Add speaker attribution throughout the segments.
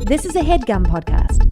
Speaker 1: This is a HeadGum podcast.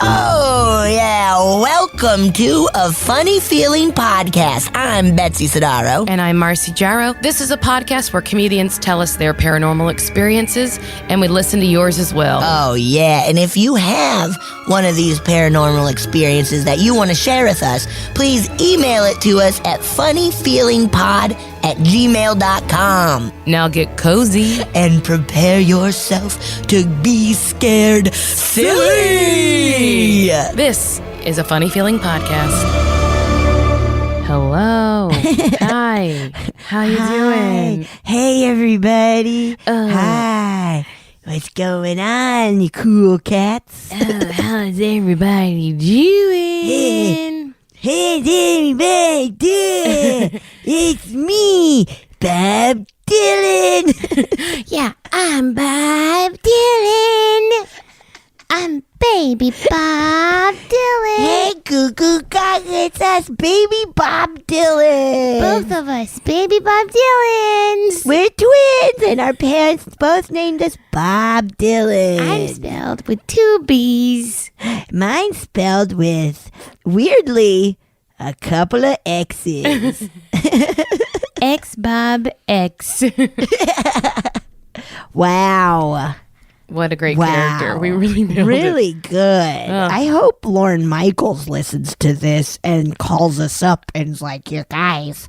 Speaker 2: Oh, yeah. Welcome to A Funny Feeling Podcast. I'm Betsy Sidaro.
Speaker 3: And I'm Marcy Jarrow. This is a podcast where comedians tell us their paranormal experiences, and we listen to yours as well.
Speaker 2: Oh, yeah. And if you have one of these paranormal experiences that you want to share with us, please email it to us at funnyfeelingpod@gmail.com.
Speaker 3: Now get cozy.
Speaker 2: And prepare yourself to be scared silly.
Speaker 3: This is a Funny Feeling podcast. Hello. Hi. How you doing?
Speaker 2: Hey, everybody. Hi. What's going on, you cool cats?
Speaker 3: How's everybody doing?
Speaker 2: How's everybody doing? It's me, Bob Dylan.
Speaker 4: Yeah, I'm Bob Dylan. I'm baby Bob Dylan.
Speaker 2: Hey, cuckoo cock, it's us, baby Bob Dylan.
Speaker 4: Both of us, baby Bob Dylans.
Speaker 2: We're twins, and our parents both named us Bob Dylan.
Speaker 4: I'm spelled with 2 B's.
Speaker 2: Mine's spelled with, weirdly, a couple of X's.
Speaker 4: X Bob X.
Speaker 2: Wow.
Speaker 3: What a great character. We really nailed it.
Speaker 2: Really good. I hope Lauren Michaels listens to this and calls us up and is like, you guys,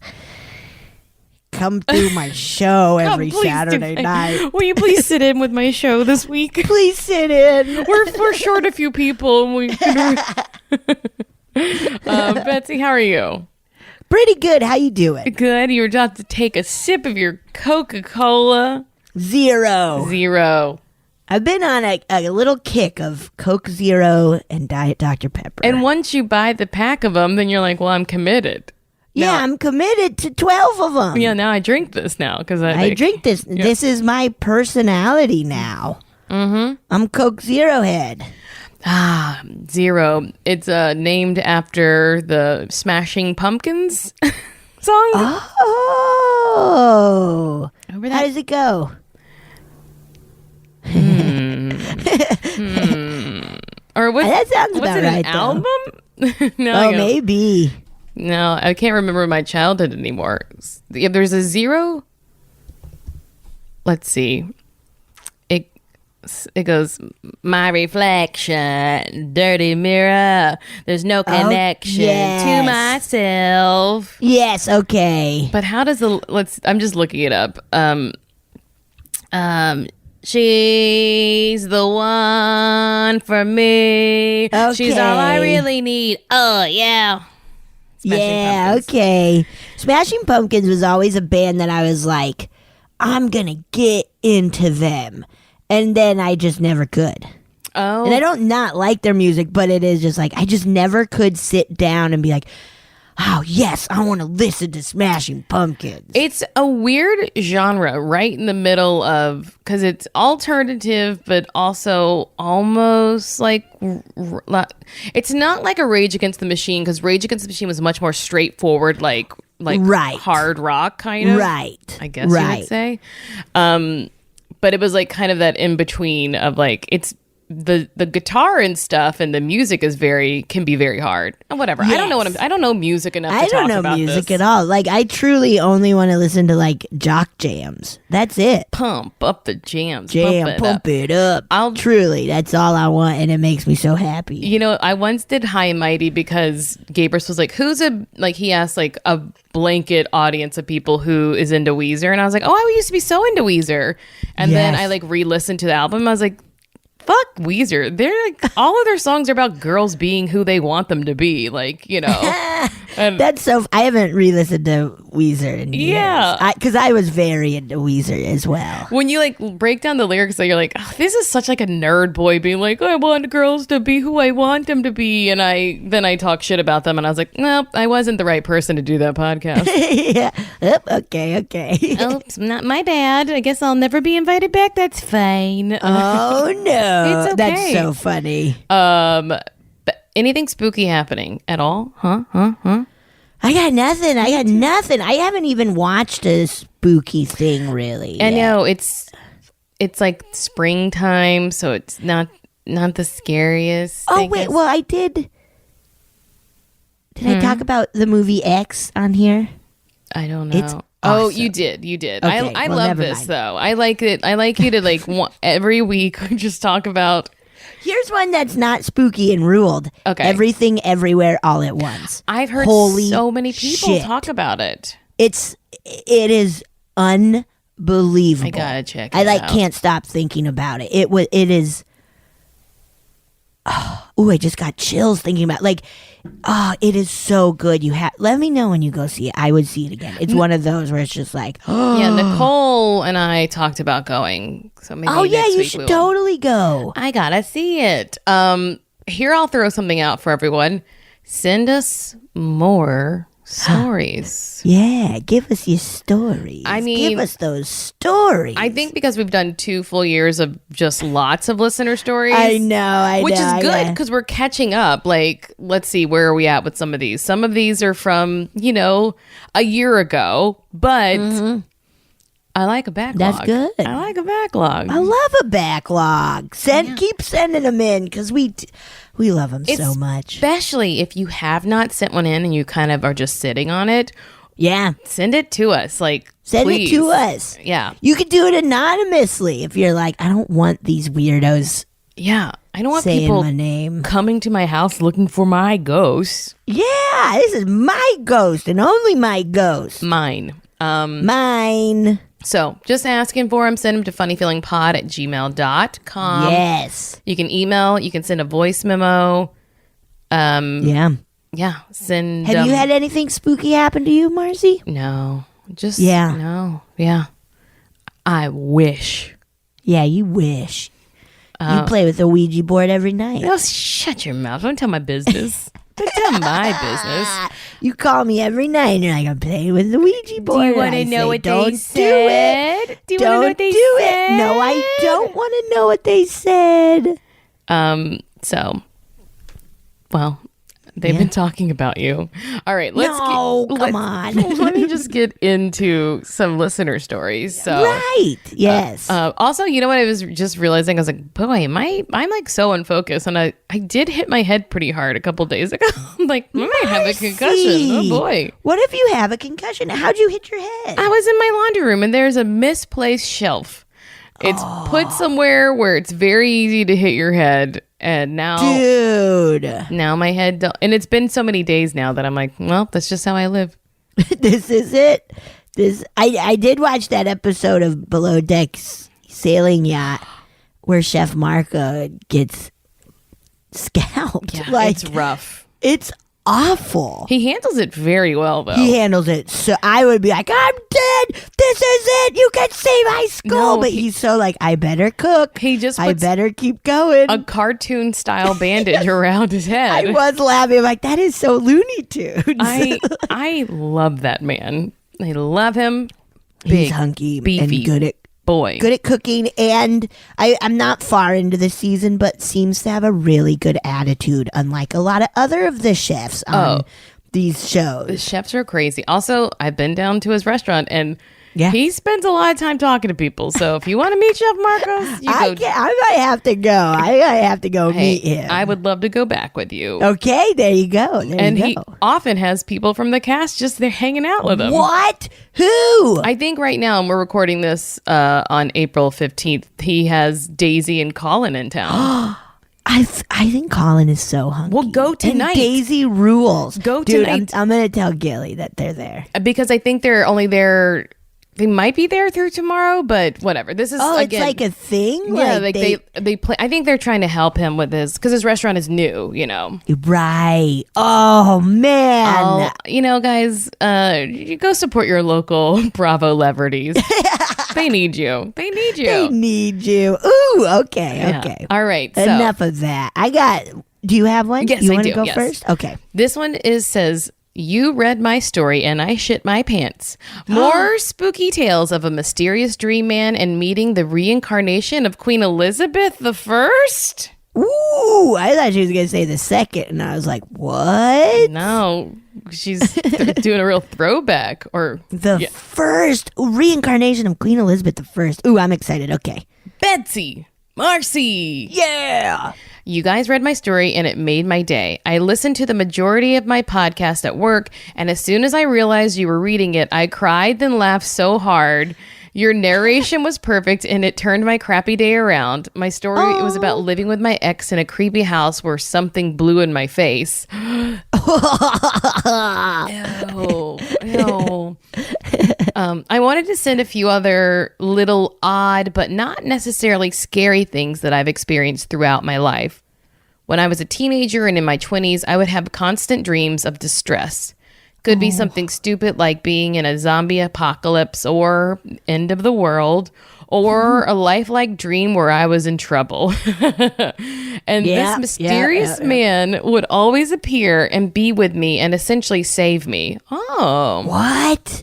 Speaker 2: come through my show every Saturday night.
Speaker 3: Will you please sit in with my show this week?
Speaker 2: Please sit in.
Speaker 3: We're short a few people. And we Betsy, how are you?
Speaker 2: Pretty good. How you doing?
Speaker 3: Good. You're about to take a sip of your Coca-Cola.
Speaker 2: Zero. I've been on a little kick of Coke Zero and Diet Dr. Pepper.
Speaker 3: And once you buy the pack of them, then you're like, well, I'm committed.
Speaker 2: Yeah, I'm committed to 12 of them.
Speaker 3: Yeah, now I drink this now because
Speaker 2: I drink this. Yeah. This is my personality now. Mm-hmm. I'm Coke Zero head.
Speaker 3: Zero. It's named after the Smashing Pumpkins song.
Speaker 2: Oh. How does it go?
Speaker 3: Or what?
Speaker 2: That sounds about
Speaker 3: it,
Speaker 2: right.
Speaker 3: An album?
Speaker 2: No, maybe.
Speaker 3: No, I can't remember my childhood anymore. There's a zero. Let's see. It goes, my reflection, dirty mirror. There's no connection to myself.
Speaker 2: Yes, okay.
Speaker 3: But how does I'm just looking it up. She's the one for me.
Speaker 2: Okay.
Speaker 3: She's all I really need. Oh, yeah.
Speaker 2: Okay. Smashing Pumpkins was always a band that I was like, I'm going to get into them. And then I just never could.
Speaker 3: Oh.
Speaker 2: And I don't not like their music, but it is just like, I just never could sit down and be like, oh, yes, I want to listen to Smashing Pumpkins.
Speaker 3: It's a weird genre right in the middle of, because it's alternative, but also almost like, it's not like a Rage Against the Machine, because Rage Against the Machine was much more straightforward, like
Speaker 2: right.
Speaker 3: hard rock kind of.
Speaker 2: Right.
Speaker 3: I guess you would say. But it was like kind of that in between of like, it's the guitar and stuff and the music can be very hard. Whatever.
Speaker 2: Yes.
Speaker 3: I don't know music enough to talk about this.
Speaker 2: I don't know music at all. Like, I truly only want to listen to like jock jams. That's it.
Speaker 3: Pump up the jams.
Speaker 2: Pump it up. Truly, that's all I want, and it makes me so happy.
Speaker 3: You know, I once did High and Mighty because Gabrus was like, he asked like a blanket audience of people who is into Weezer, and I was like, oh, I used to be so into Weezer. And then I like re-listened to the album. I was like, fuck Weezer. They're like, all of their songs are about girls being who they want them to be. Like, you know.
Speaker 2: That's so. I haven't re-listened to Weezer in years.
Speaker 3: Yeah,
Speaker 2: because I was very into Weezer as well.
Speaker 3: When you like break down the lyrics, you're like, oh, this is such like a nerd boy being like, I want girls to be who I want them to be, and I talk shit about them, and I was like, nope, I wasn't the right person to do that podcast.
Speaker 2: Yeah. Okay.
Speaker 4: Oops, not my bad. I guess I'll never be invited back. That's fine.
Speaker 2: Oh no,
Speaker 3: It's okay.
Speaker 2: That's so funny.
Speaker 3: anything spooky happening at all? Huh?
Speaker 2: I got nothing. I haven't even watched a spooky thing really.
Speaker 3: I know it's like springtime, so it's not the scariest.
Speaker 2: Oh wait, well I did. Did I talk about the movie X on here?
Speaker 3: I don't know.
Speaker 2: It's
Speaker 3: Oh,
Speaker 2: awesome.
Speaker 3: you did.
Speaker 2: Okay,
Speaker 3: I
Speaker 2: well,
Speaker 3: love
Speaker 2: never
Speaker 3: this
Speaker 2: mind.
Speaker 3: though. I like it. I like you to like every week just talk about.
Speaker 2: Here's one that's not spooky and ruled.
Speaker 3: Okay.
Speaker 2: Everything, everywhere, all at once.
Speaker 3: I've heard
Speaker 2: Holy
Speaker 3: so many people
Speaker 2: shit.
Speaker 3: talk about it.
Speaker 2: It is unbelievable.
Speaker 3: I gotta check
Speaker 2: I
Speaker 3: it
Speaker 2: like
Speaker 3: out.
Speaker 2: can't stop thinking about it. It is. Oh, I just got chills thinking about it is so good. Let me know when you go see it. I would see it again. It's one of those where it's just like,
Speaker 3: Yeah, Nicole and I talked about going. So maybe
Speaker 2: oh yeah,
Speaker 3: next
Speaker 2: you
Speaker 3: week
Speaker 2: should
Speaker 3: we will.
Speaker 2: totally go.
Speaker 3: I gotta see it. Here I'll throw something out for everyone. Send us more stories.
Speaker 2: Yeah, give us your stories.
Speaker 3: I mean,
Speaker 2: give us those stories.
Speaker 3: I think because we've done 2 full years of just lots of listener stories.
Speaker 2: I know,
Speaker 3: which
Speaker 2: know,
Speaker 3: is good
Speaker 2: yeah.
Speaker 3: because we're catching up. Like, let's see, where are we at with some of these? Some of these are from, a year ago, but I like a backlog.
Speaker 2: That's good.
Speaker 3: I like a backlog.
Speaker 2: I love a backlog. Keep sending them in because we love them so much.
Speaker 3: Especially if you have not sent one in and you kind of are just sitting on it.
Speaker 2: Yeah,
Speaker 3: Send it to us.
Speaker 2: send
Speaker 3: please.
Speaker 2: it to us.
Speaker 3: Yeah.
Speaker 2: You could do it anonymously if you're like, I don't want these weirdos
Speaker 3: Yeah. I don't want
Speaker 2: saying
Speaker 3: people
Speaker 2: my name.
Speaker 3: coming to my house looking for my ghost.
Speaker 2: Yeah, this is my ghost and only my ghost.
Speaker 3: Mine.
Speaker 2: Mine.
Speaker 3: So just asking for them. Send them to funnyfeelingpod@gmail.com.
Speaker 2: Yes.
Speaker 3: You can email. You can send a voice memo.
Speaker 2: Yeah.
Speaker 3: Yeah. Send.
Speaker 2: Have you had anything spooky happen to you, Marcy?
Speaker 3: No. Just.
Speaker 2: Yeah.
Speaker 3: No. Yeah. I wish.
Speaker 2: Yeah, you wish. You play with the Ouija board every night.
Speaker 3: Oh, shut your mouth. Don't tell my business. Don't tell my business.
Speaker 2: You call me every night and you're like, I'm playing with the Ouija board.
Speaker 3: Do you
Speaker 2: And
Speaker 3: want
Speaker 2: I
Speaker 3: to know
Speaker 2: say,
Speaker 3: what
Speaker 2: "Don't
Speaker 3: they said? Do you want to know
Speaker 2: Don't
Speaker 3: what they
Speaker 2: do
Speaker 3: said?
Speaker 2: it. No, I don't want to know what they said.
Speaker 3: So, well, they've been talking about you. All right, let's
Speaker 2: Come on.
Speaker 3: Let me just get into some listener stories. So,
Speaker 2: Right. Yes.
Speaker 3: also, you know what I was just realizing? I was like, boy, I'm like so unfocused, and I did hit my head pretty hard a couple days ago. I'm like, I might have a concussion. Oh boy.
Speaker 2: What if you have a concussion? How'd you hit your head?
Speaker 3: I was in my laundry room and there's a misplaced shelf. It's put somewhere where it's very easy to hit your head, and now my head don't, and it's been so many days now that I'm like, well, that's just how I live.
Speaker 2: This is it. I did watch that episode of Below Deck's Sailing Yacht where Chef Marco gets scalped.
Speaker 3: Yeah, it's rough.
Speaker 2: It's awful.
Speaker 3: He handles it very well though.
Speaker 2: He handles it. So I would be like, I'm dead. This is it. You can see my skull.
Speaker 3: No,
Speaker 2: but he's so like, I better cook.
Speaker 3: He just
Speaker 2: I
Speaker 3: puts
Speaker 2: better keep going.
Speaker 3: a cartoon style bandage around his head.
Speaker 2: I was laughing. I'm like, that is so Looney Tunes.
Speaker 3: I love that man. I love him.
Speaker 2: He's
Speaker 3: Big,
Speaker 2: hunky
Speaker 3: beefy
Speaker 2: and good at cooking, and I'm not far into the season, but seems to have a really good attitude, unlike a lot of other of the chefs on these shows.
Speaker 3: The chefs are crazy. Also, I've been down to his restaurant and
Speaker 2: Yeah.
Speaker 3: he spends a lot of time talking to people. So if you want to meet Chef Marcos,
Speaker 2: I might have to go. I might have to go meet him.
Speaker 3: I would love to go back with you.
Speaker 2: Okay, there you go.
Speaker 3: And he often has people from the cast just there hanging out with him.
Speaker 2: What? Who?
Speaker 3: I think right now, and we're recording this on April 15th, he has Daisy and Colin in town.
Speaker 2: I think Colin is so hungry.
Speaker 3: Well, go tonight.
Speaker 2: And Daisy rules.
Speaker 3: Go
Speaker 2: Dude,
Speaker 3: tonight.
Speaker 2: I'm going to tell Gilly that they're there.
Speaker 3: Because I think they're only there, they might be there through tomorrow, but whatever. This is,
Speaker 2: It's like a thing?
Speaker 3: yeah, like they play. I think they're trying to help him with his, because his restaurant is new, you know.
Speaker 2: Right. Oh, man.
Speaker 3: Guys, you go support your local Bravo celebrities. They need you. They need you.
Speaker 2: They need you. Ooh, okay,
Speaker 3: Yeah.
Speaker 2: okay.
Speaker 3: All right. So
Speaker 2: Enough of that. Do you have one?
Speaker 3: Yes,
Speaker 2: you
Speaker 3: I
Speaker 2: wanna
Speaker 3: do,
Speaker 2: go
Speaker 3: yes.
Speaker 2: first? Okay.
Speaker 3: this one says, you read my story and I shit my pants. More spooky tales of a mysterious dream man and meeting the reincarnation of Queen Elizabeth I.
Speaker 2: Ooh, I thought she was going to say the second, and I was like, what?
Speaker 3: No, she's doing a real throwback. Or
Speaker 2: The first reincarnation of Queen Elizabeth I. Ooh, I'm excited. Okay.
Speaker 3: Betsy, Marcy.
Speaker 2: Yeah.
Speaker 3: You guys read my story and it made my day. I listened to the majority of my podcast at work, and as soon as I realized you were reading it, I cried and laughed so hard. Your narration was perfect and it turned my crappy day around. My story was about living with my ex in a creepy house where something blew in my face. Ew. I wanted to send a few other little odd but not necessarily scary things that I've experienced throughout my life. When I was a teenager and in my 20s, I would have constant dreams of distress. Could be something stupid like being in a zombie apocalypse or end of the world, or a lifelike dream where I was in trouble. And this mysterious man would always appear and be with me and essentially save me. Oh.
Speaker 2: What?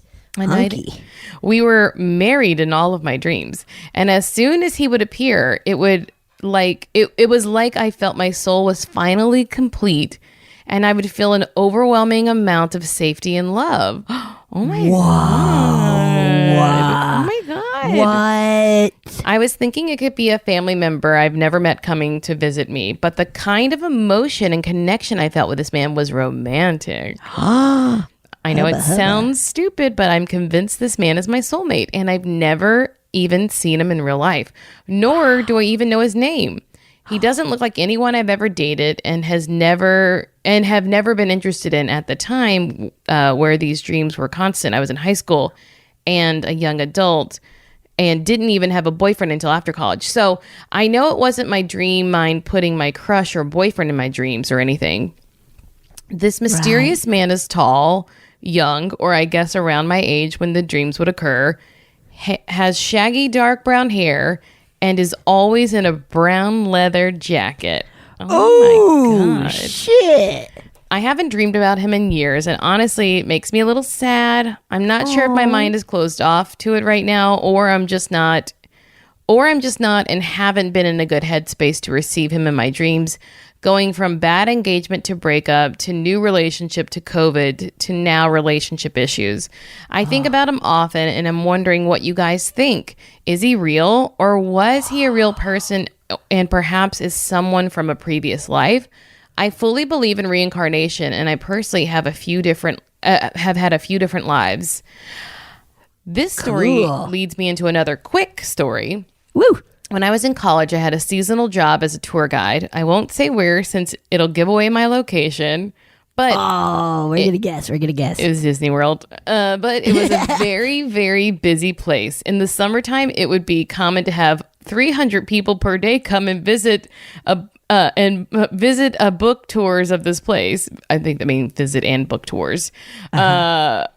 Speaker 3: We were married in all of my dreams. And as soon as he would appear, it was like I felt my soul was finally complete. And I would feel an overwhelming amount of safety and love. Oh my God. Oh my God.
Speaker 2: What?
Speaker 3: I was thinking it could be a family member I've never met coming to visit me, but the kind of emotion and connection I felt with this man was romantic. I know it sounds stupid, but I'm convinced this man is my soulmate, and I've never even seen him in real life, nor do I even know his name. He doesn't look like anyone I've ever dated and have never been interested in at the time where these dreams were constant. I was in high school and a young adult and didn't even have a boyfriend until after college. So I know it wasn't my dream mind putting my crush or boyfriend in my dreams or anything. This mysterious man is tall, young, or I guess around my age when the dreams would occur, has shaggy dark brown hair, and is always in a brown leather jacket. Oh my God.
Speaker 2: Shit.
Speaker 3: I haven't dreamed about him in years, and honestly, it makes me a little sad. I'm not sure if my mind is closed off to it right now, or I'm just not and haven't been in a good headspace to receive him in my dreams. Going from bad engagement to breakup to new relationship to COVID to now relationship issues. I think about him often and I'm wondering what you guys think. Is he real, or was he a real person and perhaps is someone from a previous life? I fully believe in reincarnation, and I personally have had a few different lives. This story leads me into another quick story.
Speaker 2: Woo.
Speaker 3: When I was in college, I had a seasonal job as a tour guide. I won't say where since it'll give away my location. But
Speaker 2: we're going to guess.
Speaker 3: It was Disney World. But it was a very, very busy place. In the summertime, it would be common to have 300 people per day come and visit book tours of this place. I think they mean visit and book tours. So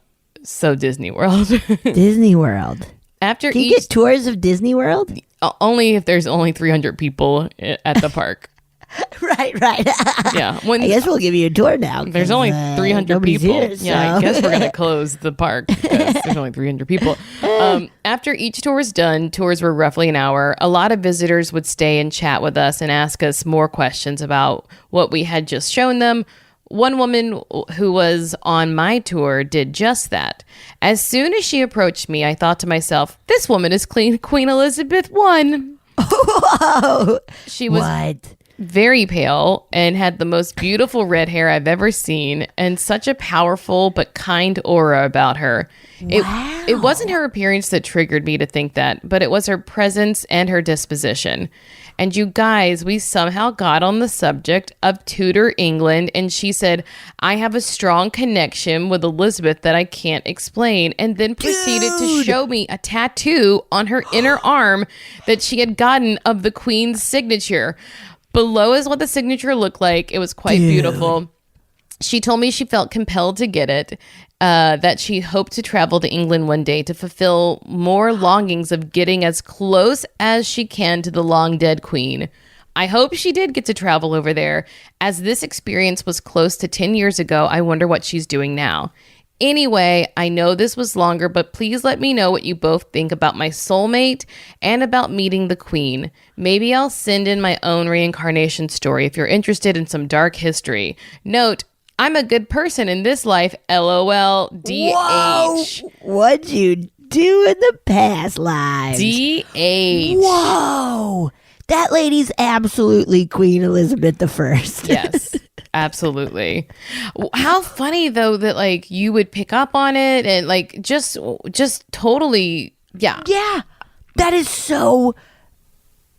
Speaker 3: Disney World.
Speaker 2: Disney World.
Speaker 3: After
Speaker 2: Can you get tours of Disney World?
Speaker 3: Only if there's only 300 people at the park.
Speaker 2: Right.
Speaker 3: Yeah.
Speaker 2: I guess we'll give you a tour now.
Speaker 3: There's only 300 people.
Speaker 2: Here, so.
Speaker 3: Yeah, I guess we're going to close the park because there's only 300 people. After each tour was done, tours were roughly an hour. A lot of visitors would stay and chat with us and ask us more questions about what we had just shown them. One woman who was on my tour did just that. As soon as she approached me, I thought to myself, this woman is Queen Elizabeth I.
Speaker 2: Whoa.
Speaker 3: She was very pale and had the most beautiful red hair I've ever seen and such a powerful but kind aura about her. Wow. It wasn't her appearance that triggered me to think that, but it was her presence and her disposition. And you guys, we somehow got on the subject of Tudor England, and she said, I have a strong connection with Elizabeth that I can't explain, and then proceeded to show me a tattoo on her inner arm that she had gotten of the Queen's signature. Below is what the signature looked like. It was quite beautiful. She told me she felt compelled to get it, that she hoped to travel to England one day to fulfill more longings of getting as close as she can to the long dead Queen. I hope she did get to travel over there. As this experience was close to 10 years ago, I wonder what she's doing now. Anyway, I know this was longer, but please let me know what you both think about my soulmate and about meeting the queen. Maybe I'll send in my own reincarnation story if you're interested in some dark history. Note, I'm a good person in this life, LOL, DH.
Speaker 2: Whoa! What'd you do in the past lives?
Speaker 3: DH.
Speaker 2: Whoa! That lady's absolutely Queen Elizabeth I.
Speaker 3: Yes, absolutely. How funny though that like you would pick up on it and like just totally, yeah.
Speaker 2: Yeah, that is so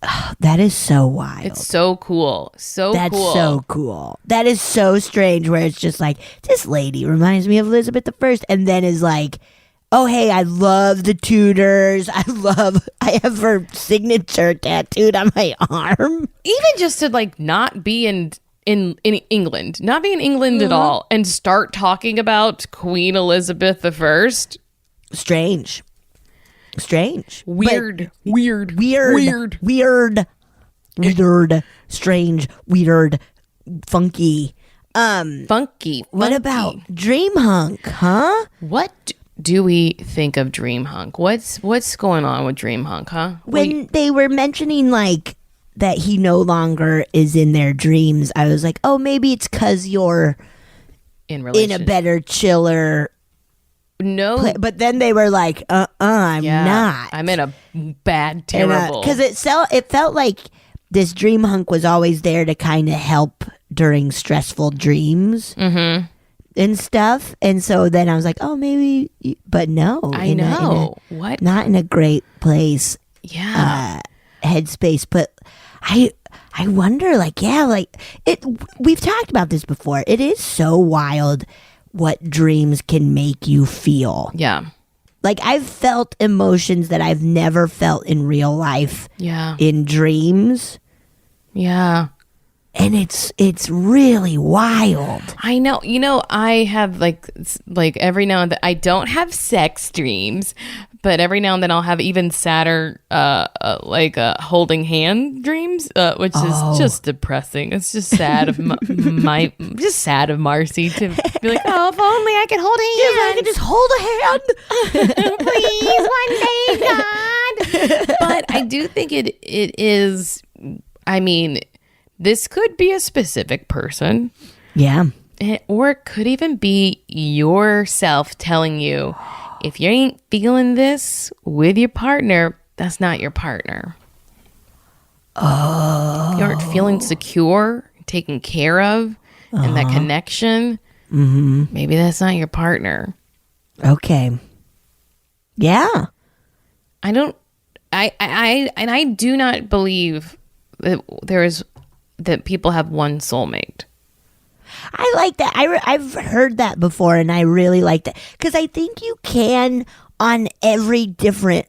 Speaker 2: wild.
Speaker 3: It's so cool.
Speaker 2: That's so cool. That is so strange where it's just like, this lady reminds me of Elizabeth I, and then is like, oh, hey, I love the Tudors. I have her signature tattooed on my arm.
Speaker 3: Even just to like not be in England, not be in England at all, and start talking about Queen Elizabeth I.
Speaker 2: Strange.
Speaker 3: Weird.
Speaker 2: Strange, weird, funky.
Speaker 3: Funky.
Speaker 2: What about Dream Hunk, huh?
Speaker 3: What do we think of Dream Hunk? What's going on with Dream Hunk, huh?
Speaker 2: When they were mentioning like that he no longer is in their dreams, I was like, oh, maybe it's because you're
Speaker 3: in
Speaker 2: a better, chiller.
Speaker 3: No,
Speaker 2: but then they were like, I'm not.
Speaker 3: I'm in a bad, terrible.
Speaker 2: Because it felt like this dream hunk was always there to kind of help during stressful dreams and stuff. And so then I was like, oh, maybe, but no.
Speaker 3: I know. What?
Speaker 2: Not in a great place.
Speaker 3: Yeah.
Speaker 2: Headspace. But I wonder, like, yeah, like we've talked about this before. It is so wild what dreams can make you feel.
Speaker 3: Yeah.
Speaker 2: Like, I've felt emotions that I've never felt in real life.
Speaker 3: Yeah.
Speaker 2: In dreams.
Speaker 3: Yeah.
Speaker 2: And it's really wild.
Speaker 3: I know. You know, I have like every now and then, I don't have sex dreams, but every now and then I'll have even sadder, holding hand dreams, which is just depressing. It's just sad of sad of Marcy to be like, oh, if only I could hold hands.
Speaker 2: If I could just hold a hand.
Speaker 3: Please, one day, God. But I do think it is, I mean, this could be a specific person.
Speaker 2: Yeah.
Speaker 3: Or it could even be yourself telling you, if you ain't feeling this with your partner, that's not your partner.
Speaker 2: Oh.
Speaker 3: If you aren't feeling secure, taken care of, and that connection, maybe that's not your partner.
Speaker 2: Okay. Yeah.
Speaker 3: I do not believe that that people have one soulmate.
Speaker 2: I like that. I've heard that before, and I really like that. Because I think you can on every different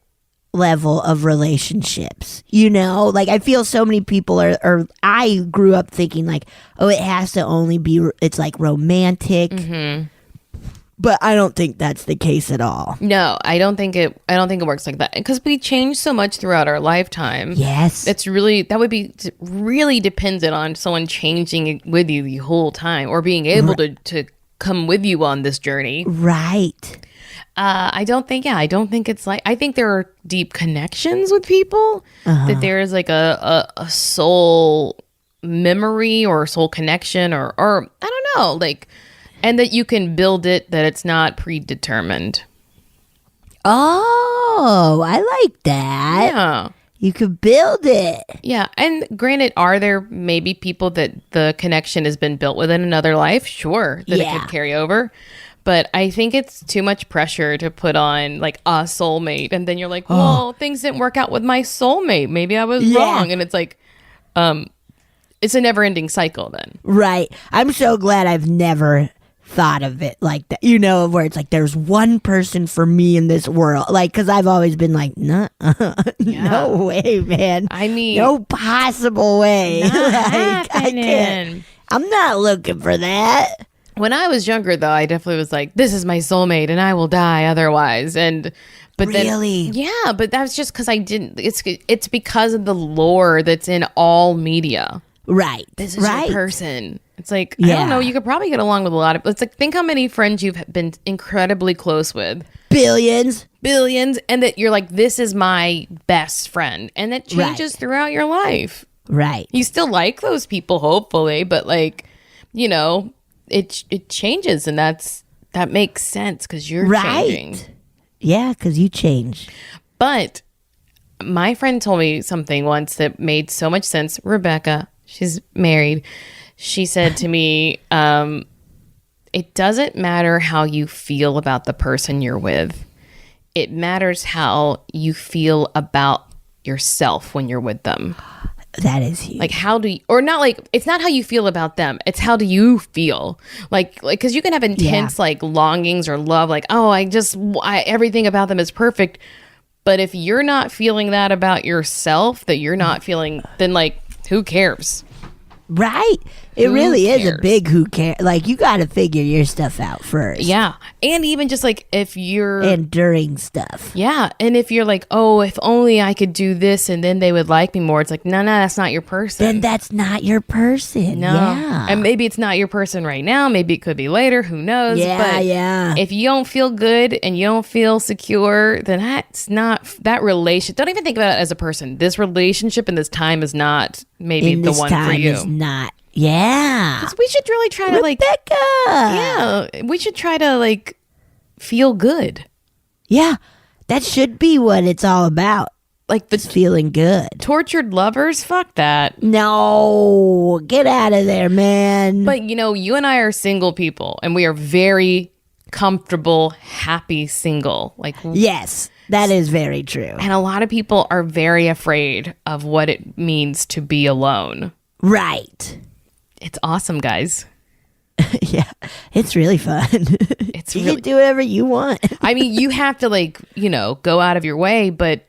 Speaker 2: level of relationships. You know? Like, I feel so many people are I grew up thinking, like, oh, it has to only be, it's like romantic. Mm-hmm. But I don't think that's the case at all.
Speaker 3: No, I don't think it works like that, because we change so much throughout our lifetime.
Speaker 2: Yes.
Speaker 3: That would be really dependent on someone changing with you the whole time, or being able to come with you on this journey.
Speaker 2: Right.
Speaker 3: I don't think it's like, I think there are deep connections with people, that there is like a soul memory or soul connection or I don't know, like, and that you can build it, that it's not predetermined.
Speaker 2: Oh, I like that.
Speaker 3: Yeah.
Speaker 2: You could build it.
Speaker 3: Yeah. And granted, are there maybe people that the connection has been built within another life? Sure. That it could carry over. But I think it's too much pressure to put on like a soulmate. And then you're like, well, things didn't work out with my soulmate. Maybe I was wrong. And it's like, it's a never ending cycle then.
Speaker 2: Right. I'm so glad I've never thought of it like that, you know, where it's like there's one person for me in this world, like, because I've always been like, no way, man.
Speaker 3: I mean,
Speaker 2: no possible way. Like, I can't. I'm not looking for that.
Speaker 3: When I was younger, though, I definitely was like, this is my soulmate and I will die otherwise. But
Speaker 2: really?
Speaker 3: Then, yeah, but that's just because I didn't. It's because of the lore that's in all media.
Speaker 2: Right.
Speaker 3: This is
Speaker 2: right.
Speaker 3: your person. It's like, I don't know, you could probably get along with a lot of, it's like, think how many friends you've been incredibly close with.
Speaker 2: Billions.
Speaker 3: And that you're like, this is my best friend. And it changes throughout your life.
Speaker 2: Right.
Speaker 3: You still like those people, hopefully, but like, you know, it changes, and that makes sense because you're changing.
Speaker 2: Yeah, because you change.
Speaker 3: But my friend told me something once that made so much sense. Rebecca, she's married. She said to me, it doesn't matter how you feel about the person you're with. It matters how you feel about yourself when you're with them.
Speaker 2: That is huge.
Speaker 3: Like, how do you, or not like, it's not how you feel about them. It's how do you feel? Like, cause you can have intense like longings or love, like, oh, everything about them is perfect. But if you're not feeling that about yourself, that you're not feeling, then like, who cares?
Speaker 2: Right. It really is a big who cares. Like, you got to figure your stuff out first.
Speaker 3: Yeah. And even just like if you're
Speaker 2: enduring stuff.
Speaker 3: Yeah. And if you're like, oh, if only I could do this and then they would like me more. It's like, no, that's not your person.
Speaker 2: Then that's not your person.
Speaker 3: No.
Speaker 2: Yeah.
Speaker 3: And maybe it's not your person right now. Maybe it could be later. Who knows?
Speaker 2: Yeah.
Speaker 3: But if you don't feel good and you don't feel secure, then that's not that relationship. Don't even think about it as a person. This relationship and this time is not maybe the one for you.
Speaker 2: Is not. Yeah.
Speaker 3: Because we should really try to
Speaker 2: Rebecca.
Speaker 3: Yeah. We should try to like feel good.
Speaker 2: Yeah. That should be what it's all about.
Speaker 3: Like the
Speaker 2: feeling good.
Speaker 3: Tortured lovers? Fuck that.
Speaker 2: No. Get out of there, man.
Speaker 3: But you know, you and I are single people and we are very comfortable, happy single. Like,
Speaker 2: yes, that is very true.
Speaker 3: And a lot of people are very afraid of what it means to be alone.
Speaker 2: Right.
Speaker 3: It's awesome, guys.
Speaker 2: Yeah, it's really fun. You can do whatever you want.
Speaker 3: I mean, you have to like, you know, go out of your way, but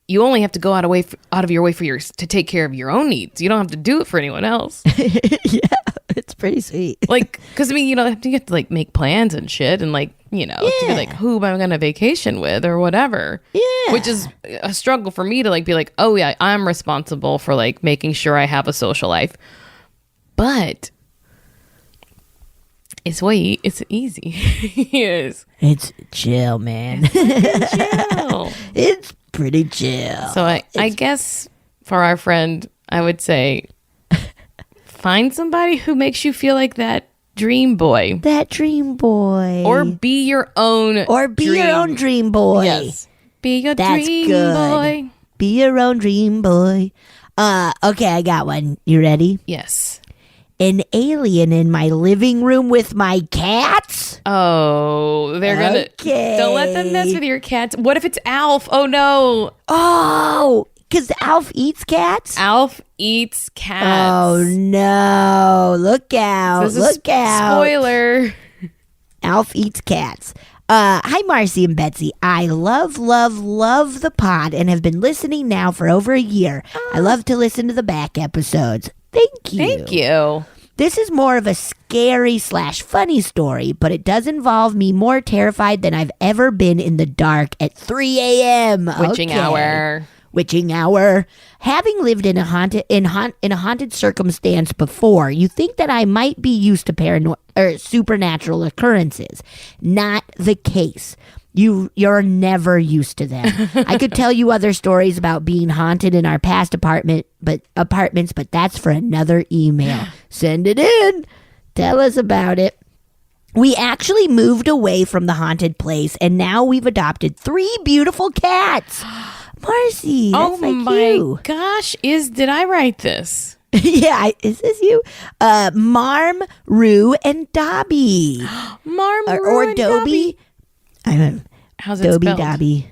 Speaker 3: you only have to go out of your way to take care of your own needs. You don't have to do it for anyone else.
Speaker 2: Yeah, it's pretty sweet.
Speaker 3: Like, because I mean, you know, you have to like make plans and shit, and like, you know, to be like, who am I going to vacation with or whatever. Yeah, which is a struggle for me to like be like, oh yeah, I'm responsible for like making sure I have a social life, but it's easy. Yes,
Speaker 2: it's chill, man.
Speaker 3: It's chill.
Speaker 2: It's pretty chill.
Speaker 3: So I guess for our friend, I would say find somebody who makes you feel like that dream boy.
Speaker 2: That dream boy.
Speaker 3: Or be your own
Speaker 2: dream boy.
Speaker 3: Yes. Be your dream boy.
Speaker 2: Be your own dream boy. Okay, I got one. You ready?
Speaker 3: Yes.
Speaker 2: An alien in my living room with my cats?
Speaker 3: Oh, they're gonna... Don't let them mess with your cats. What if it's Alf? Oh, no.
Speaker 2: Oh, because Alf eats cats?
Speaker 3: Alf eats cats.
Speaker 2: Oh, no. Look out. Look out.
Speaker 3: Spoiler.
Speaker 2: Alf eats cats. Hi, Marcy and Betsy. I love the pod and have been listening now for over a year. I love to listen to the back episodes. Thank you.
Speaker 3: Thank you.
Speaker 2: This is more of a scary/funny story, but it does involve me more terrified than I've ever been in the dark at 3 a.m. Witching hour. Having lived in a haunted circumstance before, you think that I might be used to supernatural occurrences. Not the case. You're never used to them. I could tell you other stories about being haunted in our past apartments, but that's for another email. Send it in. Tell us about it. We actually moved away from the haunted place, and now we've adopted 3 beautiful cats. Marcy, that's you.
Speaker 3: Gosh, did I write this?
Speaker 2: Yeah, is this you? Marm, Rue, and Dobby.
Speaker 3: Marm, Rue, and Dobby.
Speaker 2: How's it spelled? Dobby.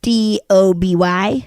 Speaker 2: Dobby.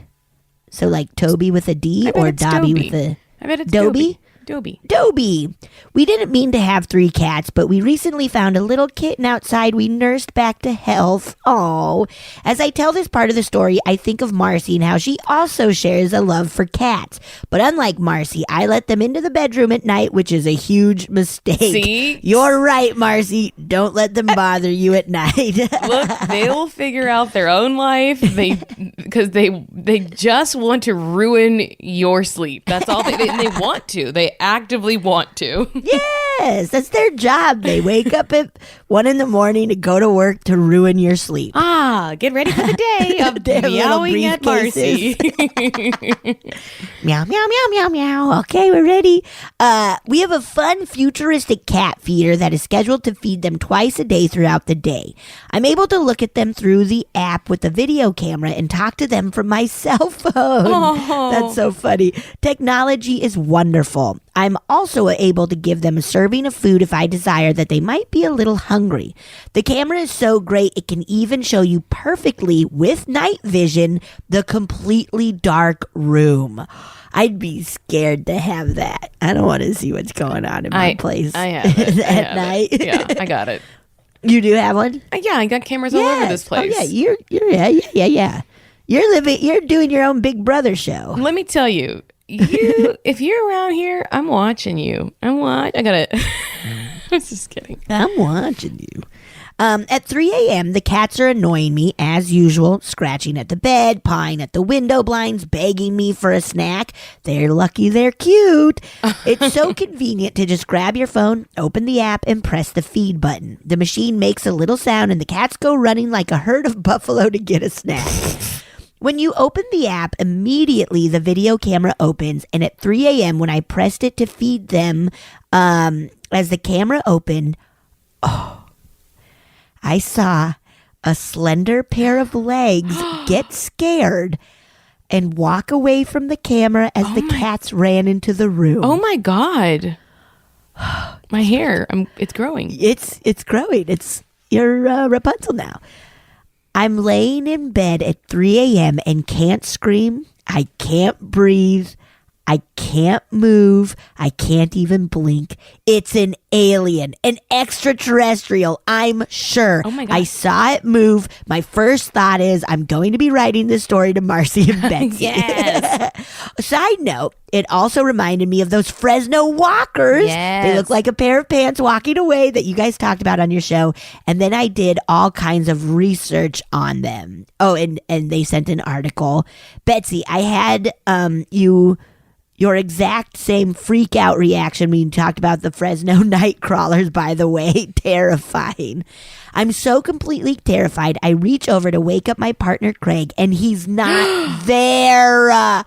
Speaker 2: So like Toby with a D or Dobby with a...
Speaker 3: I bet it's
Speaker 2: Dobby. Dobie. We didn't mean to have 3 cats, but we recently found a little kitten outside we nursed back to health. Oh, as I tell this part of the story, I think of Marcy and how she also shares a love for cats. But unlike Marcy, I let them into the bedroom at night, which is a huge mistake.
Speaker 3: See?
Speaker 2: You're right, Marcy. Don't let them bother you at night.
Speaker 3: Look, they will figure out their own life. Because they just want to ruin your sleep. That's all they want to. They actively want to.
Speaker 2: Yes, that's their job. They wake up at 1 a.m. to go to work to ruin your sleep.
Speaker 3: Get ready for the day of
Speaker 2: They have little
Speaker 3: meowing at Marcy.
Speaker 2: Meow, meow, meow, meow, meow. Okay, we're ready. We have a fun, futuristic cat feeder that is scheduled to feed them twice a day throughout the day. I'm able to look at them through the app with the video camera and talk to them from my cell phone.
Speaker 3: Oh.
Speaker 2: That's so funny. Technology is wonderful. I'm also able to give them a serving of food if I desire that they might be a little hungry. The camera is so great it can even show you perfectly with night vision the completely dark room. I'd be scared to have that. I don't want to see what's going on in my place
Speaker 3: I have it.
Speaker 2: at night.
Speaker 3: Yeah, I got it.
Speaker 2: You do have one?
Speaker 3: Yeah, I got cameras all over this place.
Speaker 2: Oh yeah, yeah. You're doing your own Big Brother show.
Speaker 3: Let me tell you, if you're around here, I'm watching you. I gotta. I was just kidding.
Speaker 2: I'm watching you. At 3 a.m., the cats are annoying me, as usual, scratching at the bed, pawing at the window blinds, begging me for a snack. They're lucky they're cute. It's so convenient to just grab your phone, open the app, and press the feed button. The machine makes a little sound, and the cats go running like a herd of buffalo to get a snack. When you open the app, immediately the video camera opens, and at 3 a.m., when I pressed it to feed them, as the camera opened, I saw a slender pair of legs get scared and walk away from the camera as the cats ran into the room.
Speaker 3: Oh my God. My hair, it's growing.
Speaker 2: It's growing. You're Rapunzel now. I'm laying in bed at 3 a.m. and can't scream. I can't breathe. I can't move. I can't even blink. It's an alien, an extraterrestrial, I'm sure.
Speaker 3: Oh my God.
Speaker 2: I saw it move. My first thought is I'm going to be writing this story to Marcy and Betsy.
Speaker 3: Yes.
Speaker 2: Side note, it also reminded me of those Fresno walkers.
Speaker 3: Yes.
Speaker 2: They look like a pair of pants walking away that you guys talked about on your show. And then I did all kinds of research on them. Oh, and they sent an article. Betsy, I had your exact same freak out reaction when you talked about the Fresno night crawlers, by the way. Terrifying. I'm so completely terrified. I reach over to wake up my partner, Craig, and he's not there.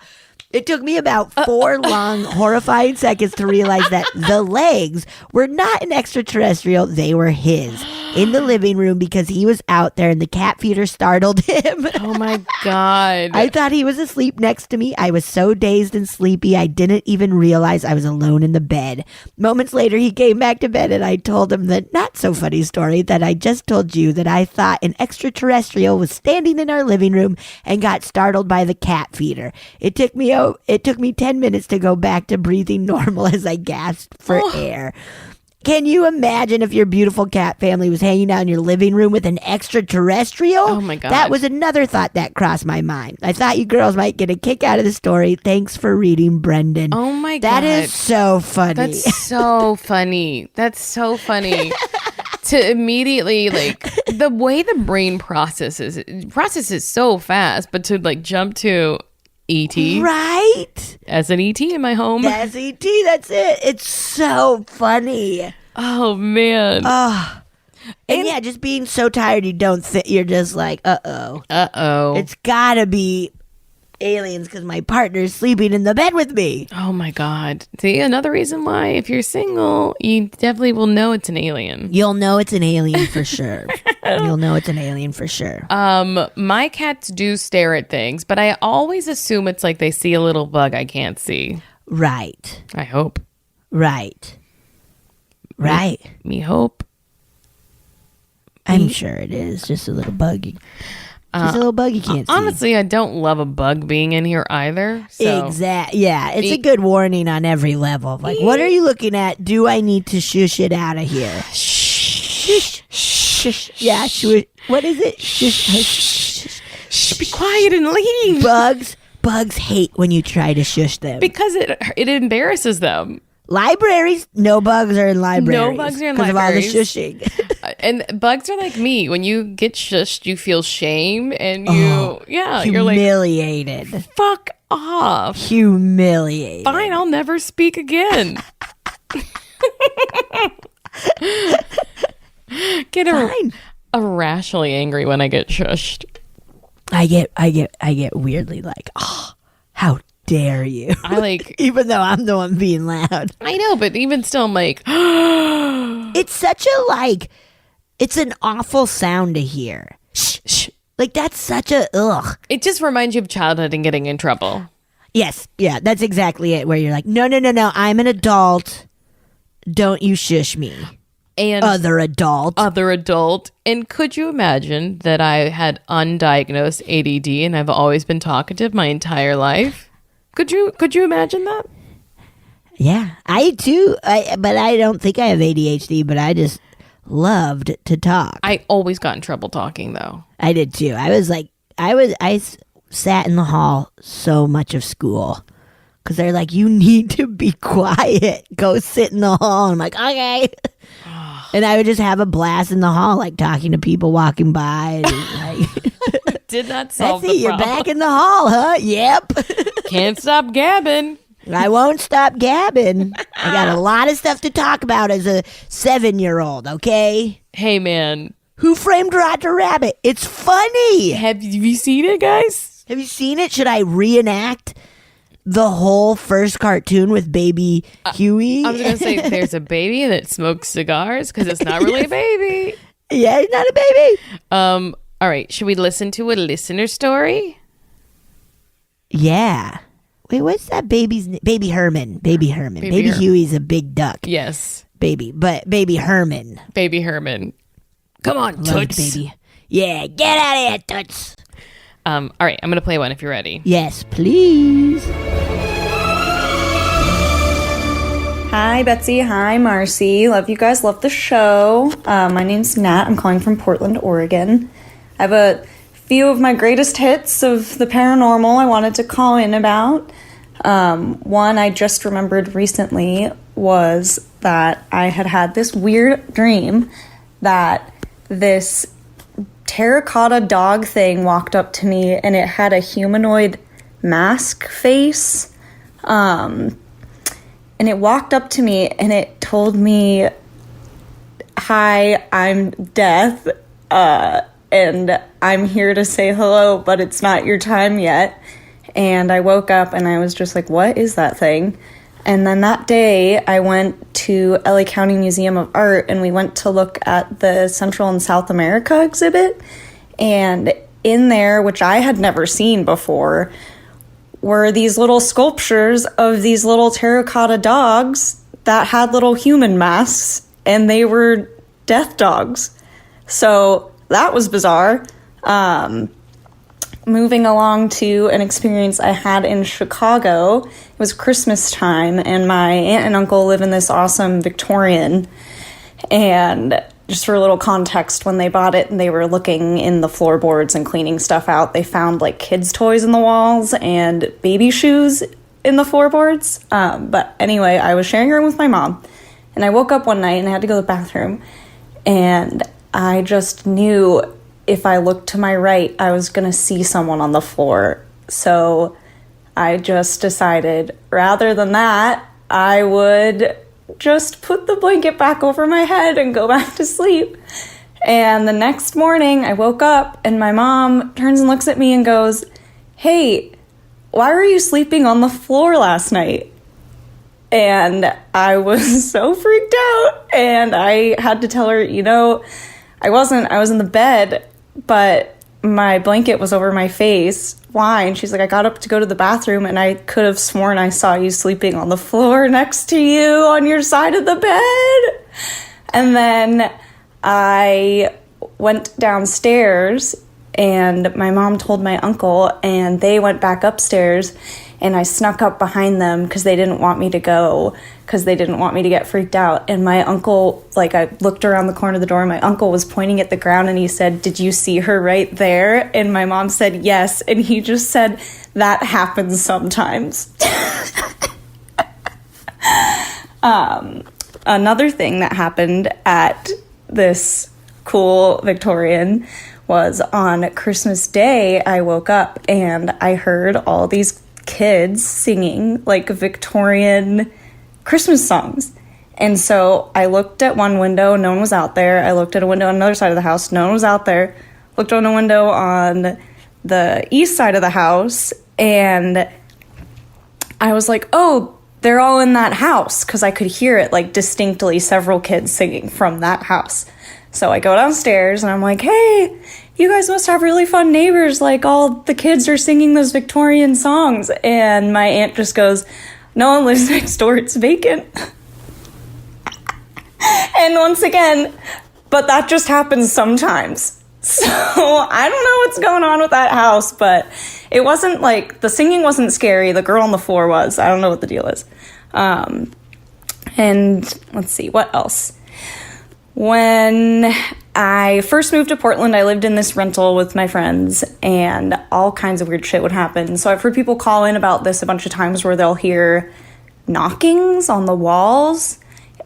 Speaker 2: It took me about 4 long, horrifying seconds to realize that the legs were not an extraterrestrial. They were his in the living room because he was out there and the cat feeder startled him.
Speaker 3: Oh my God.
Speaker 2: I thought he was asleep next to me. I was so dazed and sleepy, I didn't even realize I was alone in the bed. Moments later, he came back to bed and I told him the not so funny story that I just told you, that I thought an extraterrestrial was standing in our living room and got startled by the cat feeder. It took me 10 minutes to go back to breathing normal as I gasped for air. Can you imagine if your beautiful cat family was hanging out in your living room with an extraterrestrial?
Speaker 3: Oh my God.
Speaker 2: That was another thought that crossed my mind. I thought you girls might get a kick out of the story. Thanks for reading, Brendan.
Speaker 3: Oh my God.
Speaker 2: That is so funny.
Speaker 3: That's so funny. That's so funny. To immediately, like, the way the brain processes so fast, but to like jump to E.T.
Speaker 2: Right?
Speaker 3: As an E.T. in my home.
Speaker 2: That's E.T. That's it. It's so funny.
Speaker 3: Oh, man.
Speaker 2: And yeah, just being so tired you don't think, you're just like, uh-oh.
Speaker 3: Uh-oh.
Speaker 2: It's gotta be aliens because my partner's sleeping in the bed with me.
Speaker 3: Oh, my God. See, another reason why, if you're single, you definitely will know it's an alien.
Speaker 2: You'll know it's an alien for sure. You'll know it's an alien for sure.
Speaker 3: My cats do stare at things, but I always assume it's like they see a little bug I can't see.
Speaker 2: Right.
Speaker 3: I hope.
Speaker 2: Right.
Speaker 3: Me hope.
Speaker 2: I'm sure it is. Just a little buggy. Just a little bug you can't see.
Speaker 3: Honestly, I don't love a bug being in here either. So.
Speaker 2: Exactly. Yeah, it's a good warning on every level. Like, what are you looking at? Do I need to shush it out of here? Shush. Shush. Yeah, shush. What is it? Shush.
Speaker 3: Shh, be quiet and leave.
Speaker 2: Bugs hate when you try to shush them.
Speaker 3: Because it embarrasses them.
Speaker 2: Libraries, no bugs are in libraries.
Speaker 3: No bugs are in
Speaker 2: libraries. Because of all the
Speaker 3: shushing. And bugs are like me. When you get shushed, you feel shame and you're like
Speaker 2: humiliated.
Speaker 3: Fuck off.
Speaker 2: Humiliated.
Speaker 3: Fine, I'll never speak again. Get irrationally angry when I get shushed.
Speaker 2: I get weirdly like, oh, how dare you?
Speaker 3: I like
Speaker 2: even though I'm the one being loud.
Speaker 3: I know, but even still I'm like
Speaker 2: it's such a it's an awful sound to hear. Shh, shh. Like that's such a ugh.
Speaker 3: It just reminds you of childhood and getting in trouble.
Speaker 2: Yes, yeah, that's exactly it. Where you're like, no, I'm an adult. Don't you shush me.
Speaker 3: And
Speaker 2: other adult.
Speaker 3: And could you imagine that I had undiagnosed ADD and I've always been talkative my entire life? Could you imagine that?
Speaker 2: Yeah, I too. But I don't think I have ADHD. But I just loved to talk.
Speaker 3: I always got in trouble talking though.
Speaker 2: I did too. I sat in the hall so much of school. Because they're like, you need to be quiet. Go sit in the hall. I'm like, okay. And I would just have a blast in the hall, like talking to people walking by. And, like,
Speaker 3: did not solve
Speaker 2: That's
Speaker 3: the
Speaker 2: it. You're
Speaker 3: problem.
Speaker 2: back in the hall, huh? Yep.
Speaker 3: Can't stop gabbing.
Speaker 2: I won't stop gabbing. I got a lot of stuff to talk about as a 7-year-old, okay?
Speaker 3: Hey, man.
Speaker 2: Who Framed Roger Rabbit? It's funny.
Speaker 3: Have you seen it, guys?
Speaker 2: Have you seen it? Should I reenact the whole first cartoon with baby Huey?
Speaker 3: I was going to say there's a baby that smokes cigars because it's not really a baby.
Speaker 2: Yeah, he's not a baby.
Speaker 3: All right. Should we listen to a listener story?
Speaker 2: Yeah. Wait, what's that baby's name? Baby Herman. Baby Huey's a big duck.
Speaker 3: Yes.
Speaker 2: But Baby Herman.
Speaker 3: Baby Herman. Come on,
Speaker 2: Loved
Speaker 3: Toots.
Speaker 2: baby. Yeah, get out of here, Toots.
Speaker 3: All right. I'm going to play one if you're ready.
Speaker 2: Yes, please.
Speaker 5: Hi, Betsy. Hi, Marcy. Love you guys. Love the show. My name's Nat. I'm calling from Portland, Oregon. I have a few of my greatest hits of the paranormal I wanted to call in about. One I just remembered recently was that I had this weird dream that this terracotta dog thing walked up to me and it had a humanoid mask face. And it walked up to me and it told me, "Hi, I'm Death, and I'm here to say hello, but it's not your time yet." And I woke up and I was just like, what is that thing? And then that day I went to LA County Museum of Art and we went to look at the Central and South America exhibit. And in there, which I had never seen before, were these little sculptures of these little terracotta dogs that had little human masks, and they were death dogs. So that was bizarre. Moving along to an experience I had in Chicago. It was Christmas time, and my aunt and uncle live in this awesome Victorian. And just for a little context, when they bought it and they were looking in the floorboards and cleaning stuff out, they found like kids' toys in the walls and baby shoes in the floorboards. But anyway, I was sharing a room with my mom, and I woke up one night and I had to go to the bathroom, and I just knew if I looked to my right, I was going to see someone on the floor. So I just decided, rather than that, I would just put the blanket back over my head and go back to sleep. And the next morning, I woke up and my mom turns and looks at me and goes, "Hey, why were you sleeping on the floor last night?" And I was so freaked out, and I had to tell her, I was in the bed, but my blanket was over my face. Why? And she's like, "I got up to go to the bathroom and I could have sworn I saw you sleeping on the floor next to you on your side of the bed." And then I went downstairs and my mom told my uncle, and they went back upstairs, and I snuck up behind them because they didn't want me to go, because they didn't want me to get freaked out. And my uncle, like, I looked around the corner of the door, and my uncle was pointing at the ground, and he said, "Did you see her right there?" And my mom said, "Yes." And he just said, "That happens sometimes." Another thing that happened at this cool Victorian was on Christmas Day, I woke up and I heard all these kids singing like Victorian Christmas songs. And so I looked at one window, no one was out there. I looked at a window on another side of the house, no one was out there. Looked on a window on the east side of the house, and I was like, oh, they're all in that house, because I could hear it like distinctly, several kids singing from that house. So I go downstairs and I'm like, hey, you guys must have really fun neighbors, like all the kids are singing those Victorian songs. And my aunt just goes, no one lives next door, it's vacant. And once again, but that just happens sometimes. So I don't know what's going on with that house, but it wasn't like, the singing wasn't scary, the girl on the floor was. I don't know what the deal is. And let's see, what else? When I first moved to Portland, I lived in this rental with my friends, and all kinds of weird shit would happen. So I've heard people call in about this a bunch of times, where they'll hear knockings on the walls.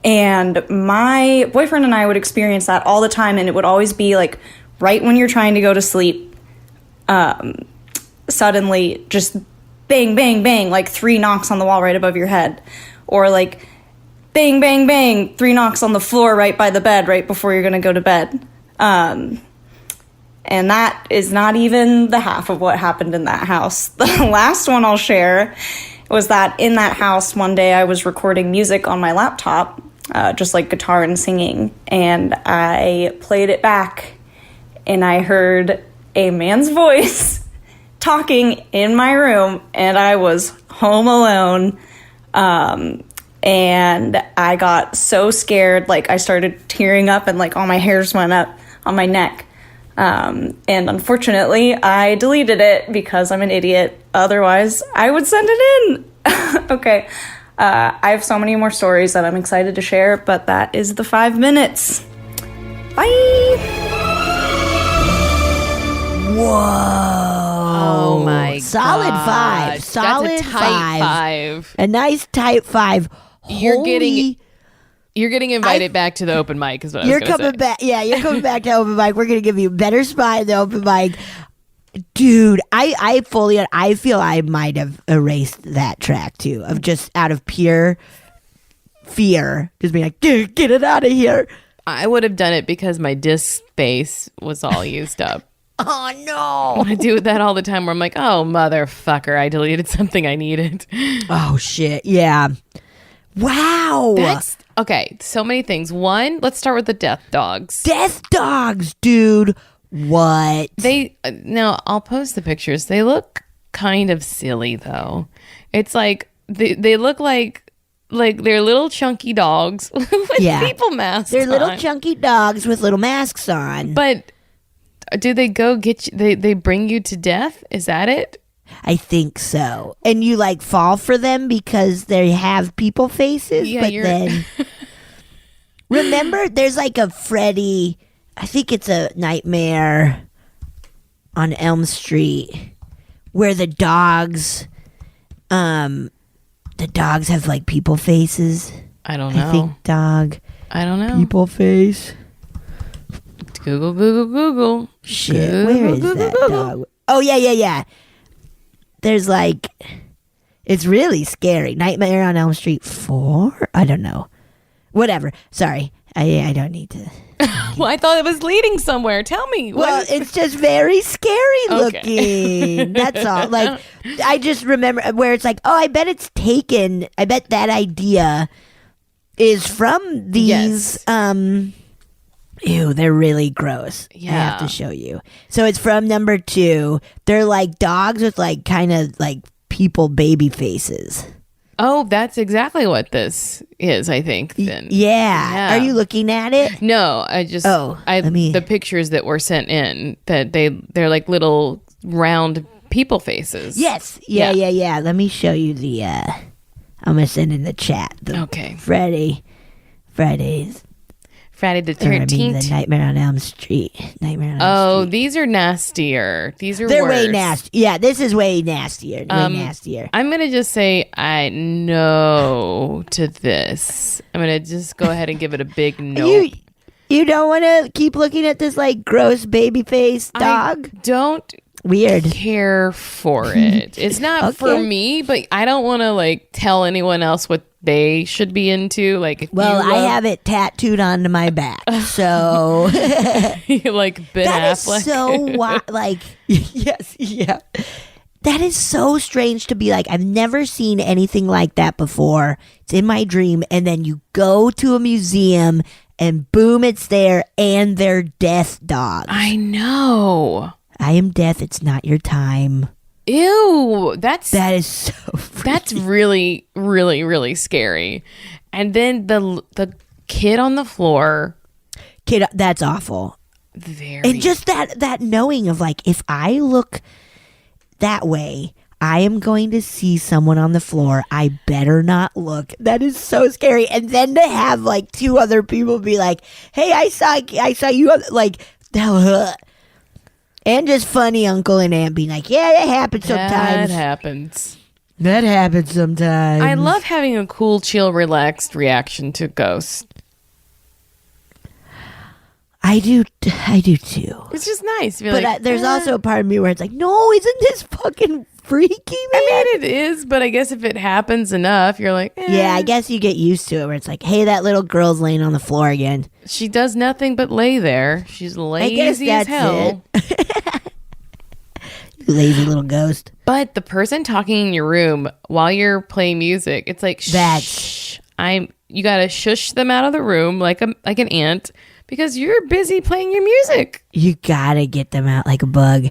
Speaker 5: And my boyfriend and I would experience that all the time, and it would always be like right when you're trying to go to sleep, suddenly just bang, bang, bang, like 3 knocks on the wall right above your head. Or like bang, bang, bang, 3 knocks on the floor right by the bed right before you're going to go to bed. And that is not even the half of what happened in that house. The last one I'll share was that in that house, one day I was recording music on my laptop, just like guitar and singing, and I played it back, and I heard a man's voice talking in my room, and I was home alone. And I got so scared, like I started tearing up, and like all my hairs went up on my neck. And unfortunately, I deleted it because I'm an idiot. Otherwise, I would send it in. Okay. I have so many more stories that I'm excited to share, but that is the 5 minutes. Bye.
Speaker 2: Whoa.
Speaker 3: Oh my
Speaker 2: Solid
Speaker 3: gosh.
Speaker 2: 5. Solid
Speaker 3: That's a tight 5.
Speaker 2: A nice tight 5.
Speaker 3: You're getting invited back to the open mic, is what I was going to say.
Speaker 2: You're coming back. Yeah, you're coming back to open mic. We're going to give you a better spot in the open mic. Dude, I feel I might have erased that track too, of just out of pure fear. Just being like, dude, get it out of here.
Speaker 3: I would have done it because my disk space was all used up.
Speaker 2: Oh, no.
Speaker 3: I do that all the time where I'm like, oh, motherfucker, I deleted something I needed.
Speaker 2: Oh, shit. Yeah. Wow.
Speaker 3: That's okay. So many things. One, let's start with the death dogs.
Speaker 2: Death dogs, dude. What?
Speaker 3: Now I'll post the pictures. They look kind of silly though. It's like they look like they're little chunky dogs with people masks.
Speaker 2: They're little
Speaker 3: on.
Speaker 2: chunky dogs with little masks on.
Speaker 3: But do they go get you? They bring you to death? Is that it?
Speaker 2: I think so. And you like fall for them because they have people faces.
Speaker 3: Yeah,
Speaker 2: but then remember, there's like a Freddy. I think it's a Nightmare on Elm Street where the dogs have like people faces.
Speaker 3: I don't know.
Speaker 2: I think dog.
Speaker 3: I don't know.
Speaker 2: People face.
Speaker 3: Google.
Speaker 2: Shit,
Speaker 3: Google,
Speaker 2: where is
Speaker 3: Google,
Speaker 2: that
Speaker 3: Google.
Speaker 2: dog? Oh, yeah. There's like, it's really scary. Nightmare on Elm Street 4? I don't know. Whatever. Sorry. I don't need to.
Speaker 3: Well, I thought it was leading somewhere. Tell me.
Speaker 2: Well, it's just very scary looking. That's all. Like, I just remember where it's like, oh, I bet it's taken. I bet that idea is from these.
Speaker 3: Yes.
Speaker 2: Ew, they're really gross.
Speaker 3: Yeah.
Speaker 2: I have to show you. So it's from number 2. They're like dogs with like kind of like people baby faces.
Speaker 3: Oh, that's exactly what this is, I think, then.
Speaker 2: Yeah. Are you looking at it?
Speaker 3: No, I just the pictures that were sent in, that they're like little round people faces.
Speaker 2: Yes. Yeah. Let me show you the I'm gonna send in the chat.
Speaker 3: Okay.
Speaker 2: Friday
Speaker 3: the 13th.
Speaker 2: The Nightmare on Elm Street.
Speaker 3: These are nastier. They're
Speaker 2: way
Speaker 3: worse.
Speaker 2: nasty. Yeah, this is way nastier. Way nastier.
Speaker 3: I'm going to just say I no to this. I'm going to just go ahead and give it a big no.
Speaker 2: You don't want to keep looking at this like gross baby face dog?
Speaker 3: I don't care for it. It's not for me, but I don't want to like tell anyone else what they should be into. Like,
Speaker 2: I have it tattooed onto my back, so
Speaker 3: you like Ben Affleck.
Speaker 2: Is so like yes, yeah. That is so strange to be like, I've never seen anything like that before. It's in my dream, and then you go to a museum, and boom, it's there, and they're death dogs.
Speaker 3: I know.
Speaker 2: I am death. It's not your time.
Speaker 3: Ew, that is
Speaker 2: so freaky.
Speaker 3: That's really, really, really scary. And then the kid on the floor.
Speaker 2: That's awful.
Speaker 3: Very.
Speaker 2: And just that knowing of like, if I look that way, I am going to see someone on the floor. I better not look. That is so scary. And then to have like two other people be like, "Hey, I saw you," like, and just funny uncle and aunt being like, "Yeah, that happens sometimes. That happens sometimes."
Speaker 3: I love having a cool, chill, relaxed reaction to ghosts.
Speaker 2: I do too.
Speaker 3: It's just nice.
Speaker 2: But there's also a part of me where it's like, no, isn't this fucking freaky, man?
Speaker 3: I mean, it is, but I guess if it happens enough, you're like,
Speaker 2: yeah, I guess you get used to it, where it's like, hey, that little girl's laying on the floor again.
Speaker 3: She does nothing but lay there. She's lazy as hell.
Speaker 2: You lazy little ghost.
Speaker 3: But the person talking in your room while you're playing music, it's like, shh. You gotta shush them out of the room like an ant, because you're busy playing your music.
Speaker 2: You gotta get them out like a bug.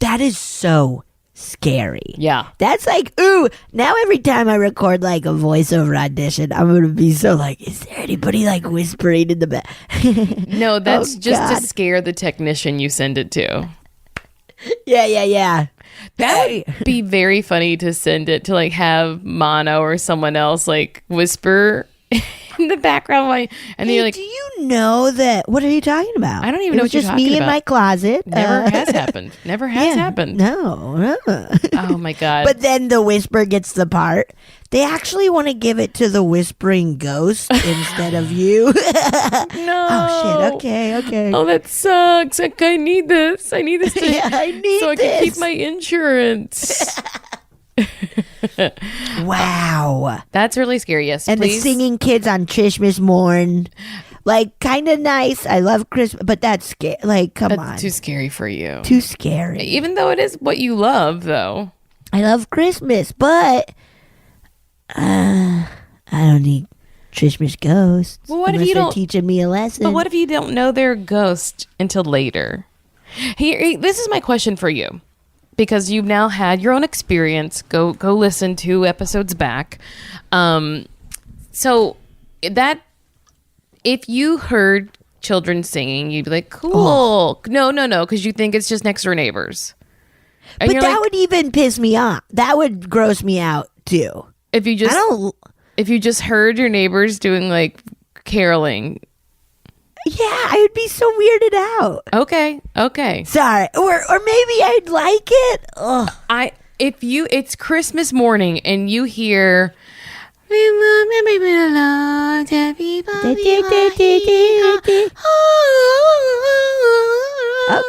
Speaker 2: That is so scary.
Speaker 3: Yeah.
Speaker 2: That's like, ooh, now every time I record like a voiceover audition, I'm gonna be so like, is there anybody like whispering in the back?
Speaker 3: No, that's just to scare the technician you send it to.
Speaker 2: Yeah.
Speaker 3: That would be very funny to send it to, like, have Mono or someone else like whisper in the background, and then you're like,
Speaker 2: "Do you know that? What are you talking about?
Speaker 3: I don't even know what you're talking about.
Speaker 2: Just me in my closet.
Speaker 3: Never has happened. Never has happened.
Speaker 2: No.
Speaker 3: Oh my god!
Speaker 2: But then the whisper gets the part. They actually want to give it to the whispering ghost instead of you.
Speaker 3: No.
Speaker 2: Oh shit. Okay.
Speaker 3: Oh, that sucks. Like, I need this. I need this.
Speaker 2: I need
Speaker 3: so I can keep my insurance.
Speaker 2: Wow.
Speaker 3: That's really scary. Yes,
Speaker 2: and
Speaker 3: please.
Speaker 2: The singing kids on Christmas morn. Like, kind of nice. I love Christmas, but that's scary. Like, come on.
Speaker 3: Too scary for you.
Speaker 2: Too scary.
Speaker 3: Even though it is what you love, though.
Speaker 2: I love Christmas, but I don't need Christmas ghosts.
Speaker 3: Well, what if you don't
Speaker 2: teaching me a lesson?
Speaker 3: But what if you don't know they're a ghost until later? Here, this is my question for you, because you've now had your own experience. Go listen 2 episodes back. So that if you heard children singing, you'd be like, cool. Oh. No, because you think it's just next door neighbors. And
Speaker 2: but that would even piss me off. That would gross me out too.
Speaker 3: If you just heard your neighbors doing like caroling.
Speaker 2: Yeah, I would be so weirded out.
Speaker 3: Okay.
Speaker 2: Sorry. Or maybe I'd like it. Ugh.
Speaker 3: It's Christmas morning and you hear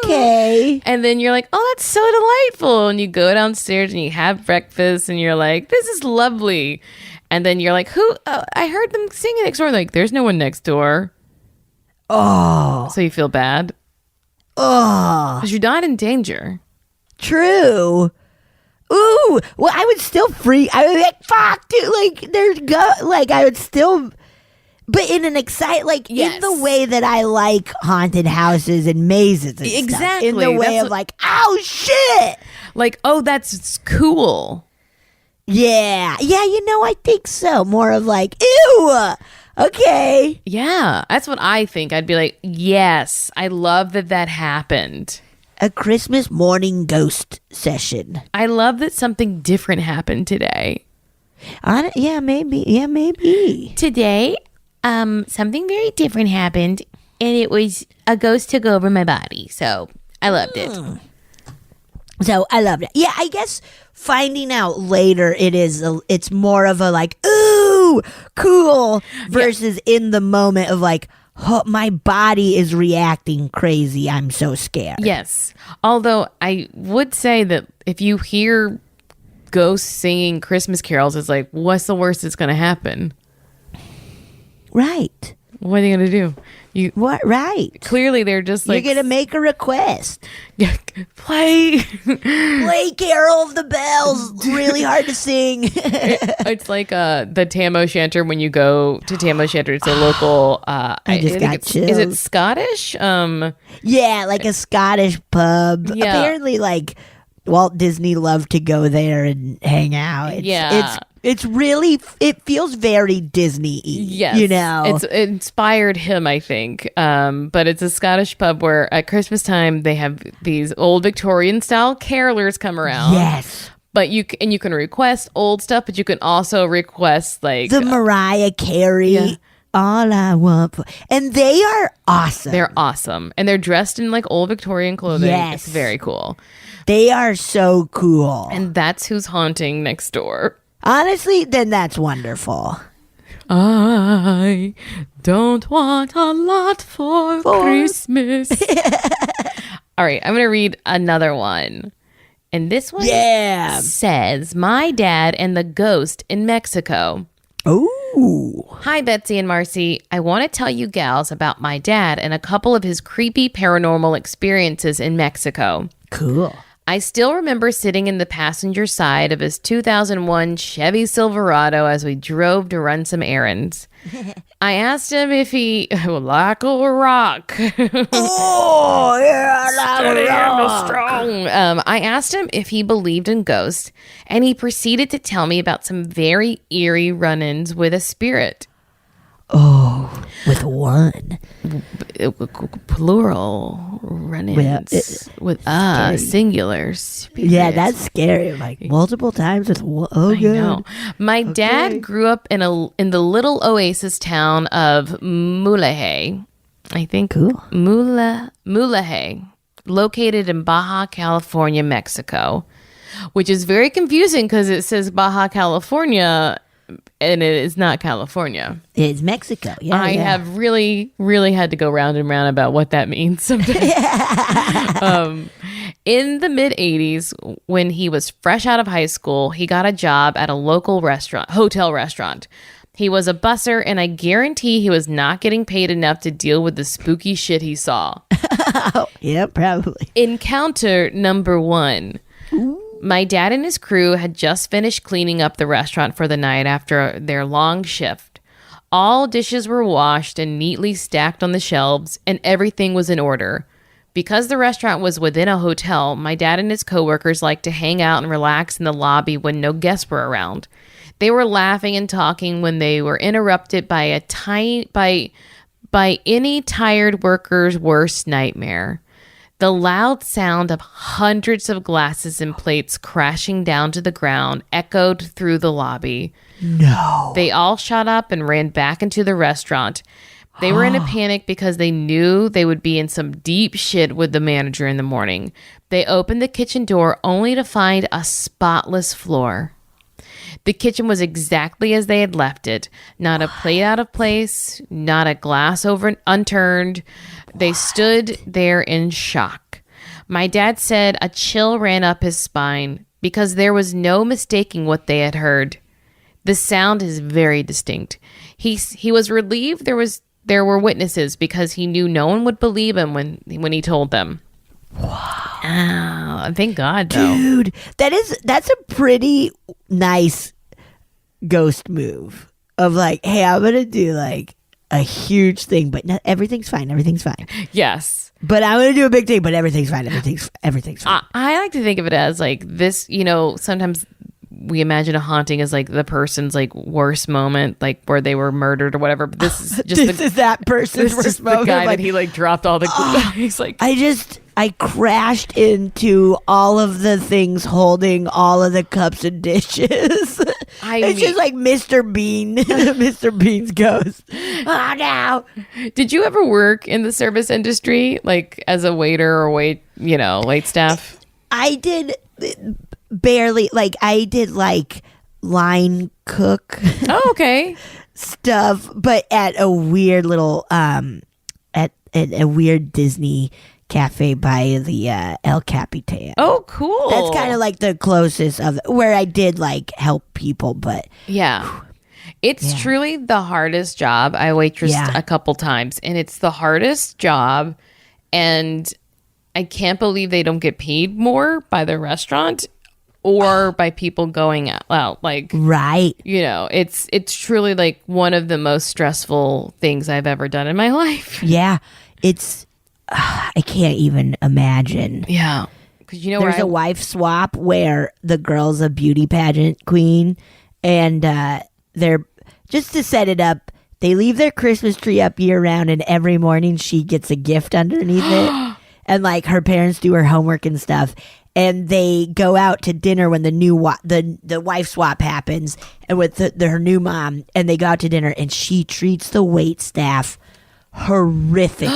Speaker 2: okay.
Speaker 3: And then you're like, oh, that's so delightful. And you go downstairs and you have breakfast and you're like, this is lovely. And then you're like, who? I heard them singing next door. Like, there's no one next door.
Speaker 2: Oh.
Speaker 3: So you feel bad?
Speaker 2: Oh.
Speaker 3: Because you're not in danger.
Speaker 2: True. Ooh. Well, I would still freak. I would be like, fuck, dude. Like, I would still. But in an in the way that I like haunted houses and mazes and
Speaker 3: exactly.
Speaker 2: stuff. In the way of like, oh, shit.
Speaker 3: Like, oh, that's cool.
Speaker 2: Yeah. Yeah, I think so. More of like, ew. Okay.
Speaker 3: Yeah, that's what I think. I'd be like, yes, I love that happened.
Speaker 2: A Christmas morning ghost session.
Speaker 3: I love that something different happened today.
Speaker 2: Yeah, maybe. Yeah, maybe.
Speaker 4: Today, something very different happened, and it was a ghost took over my body. So I loved it.
Speaker 2: So I loved it. Yeah, I guess finding out later it's more of a like, ooh, cool, versus in the moment of like, oh, my body is reacting crazy. I'm so scared.
Speaker 3: Yes. Although I would say that if you hear ghosts singing Christmas carols, it's like, what's the worst that's going to happen?
Speaker 2: Right.
Speaker 3: What are you going to do?
Speaker 2: What? Right.
Speaker 3: Clearly, they're just like,
Speaker 2: you're gonna make a request.
Speaker 3: play
Speaker 2: Carol of the Bells. Really hard to sing.
Speaker 3: It's like the Tam O'Shanter. When you go to Tam O'Shanter, it's a local.
Speaker 2: I just got chills.
Speaker 3: Is it Scottish?
Speaker 2: Yeah, like a Scottish pub.
Speaker 3: Yeah.
Speaker 2: Apparently, like Walt Disney loved to go there and hang out. It's really, it feels very Disney-y.
Speaker 3: Yes. It inspired him, I think. But it's a Scottish pub where at Christmas time, they have these old Victorian-style carolers come around.
Speaker 2: Yes.
Speaker 3: But you can request old stuff, but you can also request like
Speaker 2: the Mariah Carey. Yeah. All I want and they are awesome.
Speaker 3: They're awesome. And they're dressed in like old Victorian clothing. Yes. It's very cool.
Speaker 2: They are so cool.
Speaker 3: And that's who's haunting next door.
Speaker 2: Honestly, then that's wonderful.
Speaker 3: I don't want a lot for Christmas. All right, I'm going to read another one. And this one says, My Dad and the Ghost in Mexico.
Speaker 2: Ooh.
Speaker 3: Hi, Betsy and Marcy. I want to tell you gals about my dad and a couple of his creepy paranormal experiences in Mexico.
Speaker 2: Cool.
Speaker 3: I still remember sitting in the passenger side of his 2001 Chevy Silverado as we drove to run some errands. I asked him if he like a rock.
Speaker 2: Oh, yeah, like a rock.
Speaker 3: Strong. I asked him if he believed in ghosts, and he proceeded to tell me about some very eerie run-ins with a spirit.
Speaker 2: Oh, with one.
Speaker 3: Plural run-ins with singular spirit.
Speaker 2: Yeah, that's scary. Like multiple times with one. Oh,
Speaker 3: I know. My dad grew up in the little oasis town of Mulaje. I think
Speaker 2: cool.
Speaker 3: Mulaje, located in Baja California, Mexico, which is very confusing because it says Baja California. And it is not California.
Speaker 2: It's Mexico. Yeah,
Speaker 3: I have really, really had to go round and round about what that means sometimes. In the mid-'80s, when he was fresh out of high school, he got a job at a local hotel restaurant. He was a busser, and I guarantee he was not getting paid enough to deal with the spooky shit he saw.
Speaker 2: Yeah, probably.
Speaker 3: Encounter number 1. Ooh. My dad and his crew had just finished cleaning up the restaurant for the night after their long shift. All dishes were washed and neatly stacked on the shelves, and everything was in order. Because the restaurant was within a hotel, my dad and his coworkers liked to hang out and relax in the lobby when no guests were around. They were laughing and talking when they were interrupted by any tired worker's worst nightmare. The loud sound of hundreds of glasses and plates crashing down to the ground echoed through the lobby.
Speaker 2: No.
Speaker 3: They all shot up and ran back into the restaurant. They were in a panic because they knew they would be in some deep shit with the manager in the morning. They opened the kitchen door only to find a spotless floor. The kitchen was exactly as they had left it. Not a plate out of place, not a glass unturned. They stood there in shock. My dad said a chill ran up his spine because there was no mistaking what they had heard. The sound is very distinct. He was relieved there were witnesses because he knew no one would believe him when he told them. Wow. Thank God, though.
Speaker 2: Dude, that's a pretty nice ghost move of like, hey, I'm going to do like a huge thing, but everything's fine. Everything's fine.
Speaker 3: Yes.
Speaker 2: But I'm going to do a big thing, but everything's fine. Everything's fine.
Speaker 3: I like to think of it as like this, sometimes we imagine a haunting as like the person's like worst moment, like where they were murdered or whatever. But this is just
Speaker 2: this is that person's worst moment.
Speaker 3: The guy
Speaker 2: like,
Speaker 3: that he like dropped all the. He's like,
Speaker 2: I crashed into all of the things holding all of the cups and dishes. It's just like Mr. Bean, Mr. Bean's ghost. Oh no!
Speaker 3: Did you ever work in the service industry, like as a waiter or wait staff?
Speaker 2: I did barely. Like I did like line cook.
Speaker 3: Oh, okay.
Speaker 2: Stuff, but at a weird little at a weird Disney cafe by the El Capitan.
Speaker 3: Oh, cool.
Speaker 2: That's kind of like the closest of where I did like help people, but
Speaker 3: yeah. It's truly the hardest job. I waitressed a couple times, and it's the hardest job, and I can't believe they don't get paid more by the restaurant or by people going out. Like,
Speaker 2: right.
Speaker 3: You know, it's truly like one of the most stressful things I've ever done in my life.
Speaker 2: Yeah. It's I can't even imagine.
Speaker 3: Yeah. Because
Speaker 2: there's a wife swap where the girl's a beauty pageant queen, and they're just to set it up. They leave their Christmas tree up year round, and every morning she gets a gift underneath it, and like her parents do her homework and stuff. And they go out to dinner when the wife swap happens, and with her new mom, and they go out to dinner, and she treats the wait staff horrific.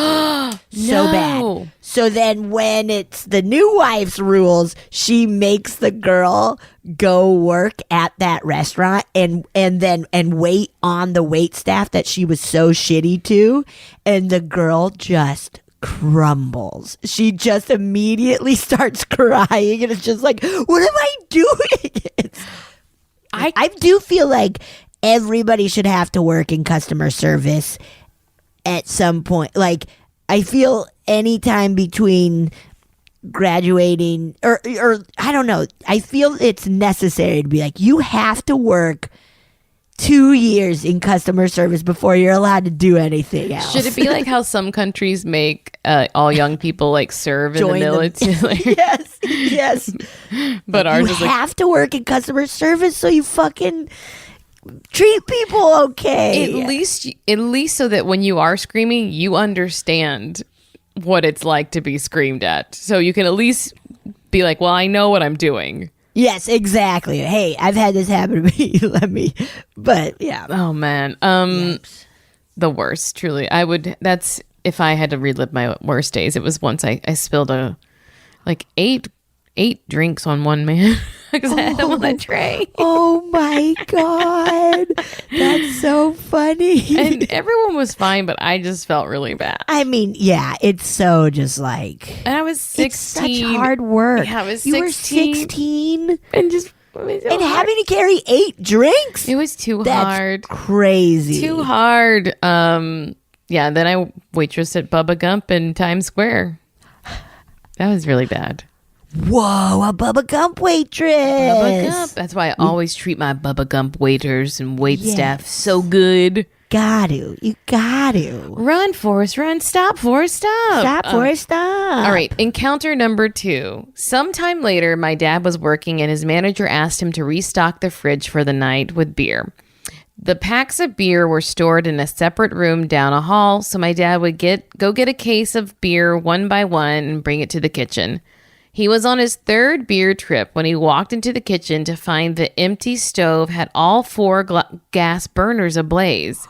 Speaker 2: So bad. So then when it's the new wife's rules, she makes the girl go work at that restaurant and wait on the wait staff that she was so shitty to, and the girl just crumbles. She just immediately starts crying, and it's just like, what am I doing? I do feel like everybody should have to work in customer service at some point. Like, I feel anytime between graduating or I don't know, I feel it's necessary to be like, you have to work 2 years in customer service before you're allowed to do anything else.
Speaker 3: Should it be like how some countries make all young people like serve in the military?
Speaker 2: Yes.
Speaker 3: But ours
Speaker 2: you
Speaker 3: is like,
Speaker 2: have to work in customer service so you fucking treat people okay.
Speaker 3: At least so that when you are screaming, you understand what it's like to be screamed at. So you can at least be like, well, I know what I'm doing.
Speaker 2: Yes, exactly. Hey, I've had this happen to me. But yeah.
Speaker 3: Oh man. The worst, truly. That's if I had to relive my worst days. It was once I spilled eight drinks on one man because I had them on a tray.
Speaker 2: Oh my God. That's so funny.
Speaker 3: And everyone was fine, but I just felt really bad.
Speaker 2: I mean, yeah, it's so just like.
Speaker 3: And I was 16.
Speaker 2: It's such hard work.
Speaker 3: Yeah, I was 16.
Speaker 2: You were 16?
Speaker 3: And just.
Speaker 2: And having to carry 8 drinks?
Speaker 3: It was too hard.
Speaker 2: Crazy.
Speaker 3: Too hard. Yeah, then I waitressed at Bubba Gump in Times Square. That was really bad.
Speaker 2: Whoa, a Bubba Gump waitress.
Speaker 3: Bubba Gump. That's why I always treat my Bubba Gump waiters and wait staff so good.
Speaker 2: You got to.
Speaker 3: Run, Forrest, run. Stop, Forrest, stop.
Speaker 2: Stop, Forrest, stop.
Speaker 3: All right, encounter number 2. Sometime later, my dad was working and his manager asked him to restock the fridge for the night with beer. The packs of beer were stored in a separate room down a hall, so my dad would go get a case of beer one by one and bring it to the kitchen. He was on his 3rd beer trip when he walked into the kitchen to find the empty stove had all 4 gas burners ablaze.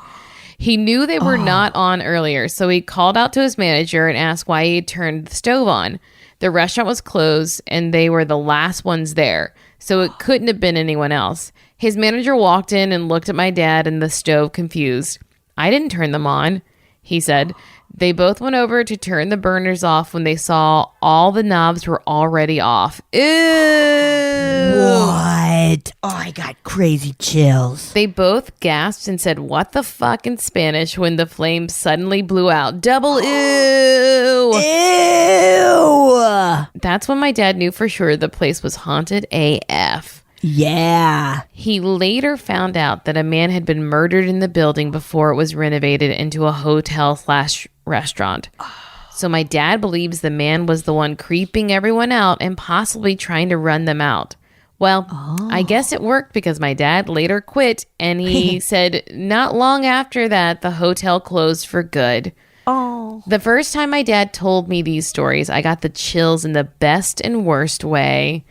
Speaker 3: He knew they were not on earlier, so he called out to his manager and asked why he had turned the stove on. The restaurant was closed, and they were the last ones there, so it couldn't have been anyone else. His manager walked in and looked at my dad and the stove confused. I didn't turn them on, he said. They both went over to turn the burners off when they saw all the knobs were already off. Ew!
Speaker 2: What? Oh, I got crazy chills.
Speaker 3: They both gasped and said, "What the fuck?" in Spanish when the flames suddenly blew out. Double ew!
Speaker 2: Ew!
Speaker 3: That's when my dad knew for sure the place was haunted AF.
Speaker 2: Yeah.
Speaker 3: He later found out that a man had been murdered in the building before it was renovated into a hotel/restaurant. So my dad believes the man was the one creeping everyone out and possibly trying to run them out. Well, I guess it worked because my dad later quit, and he said not long after that, the hotel closed for good.
Speaker 2: Oh.
Speaker 3: The first time my dad told me these stories, I got the chills in the best and worst way.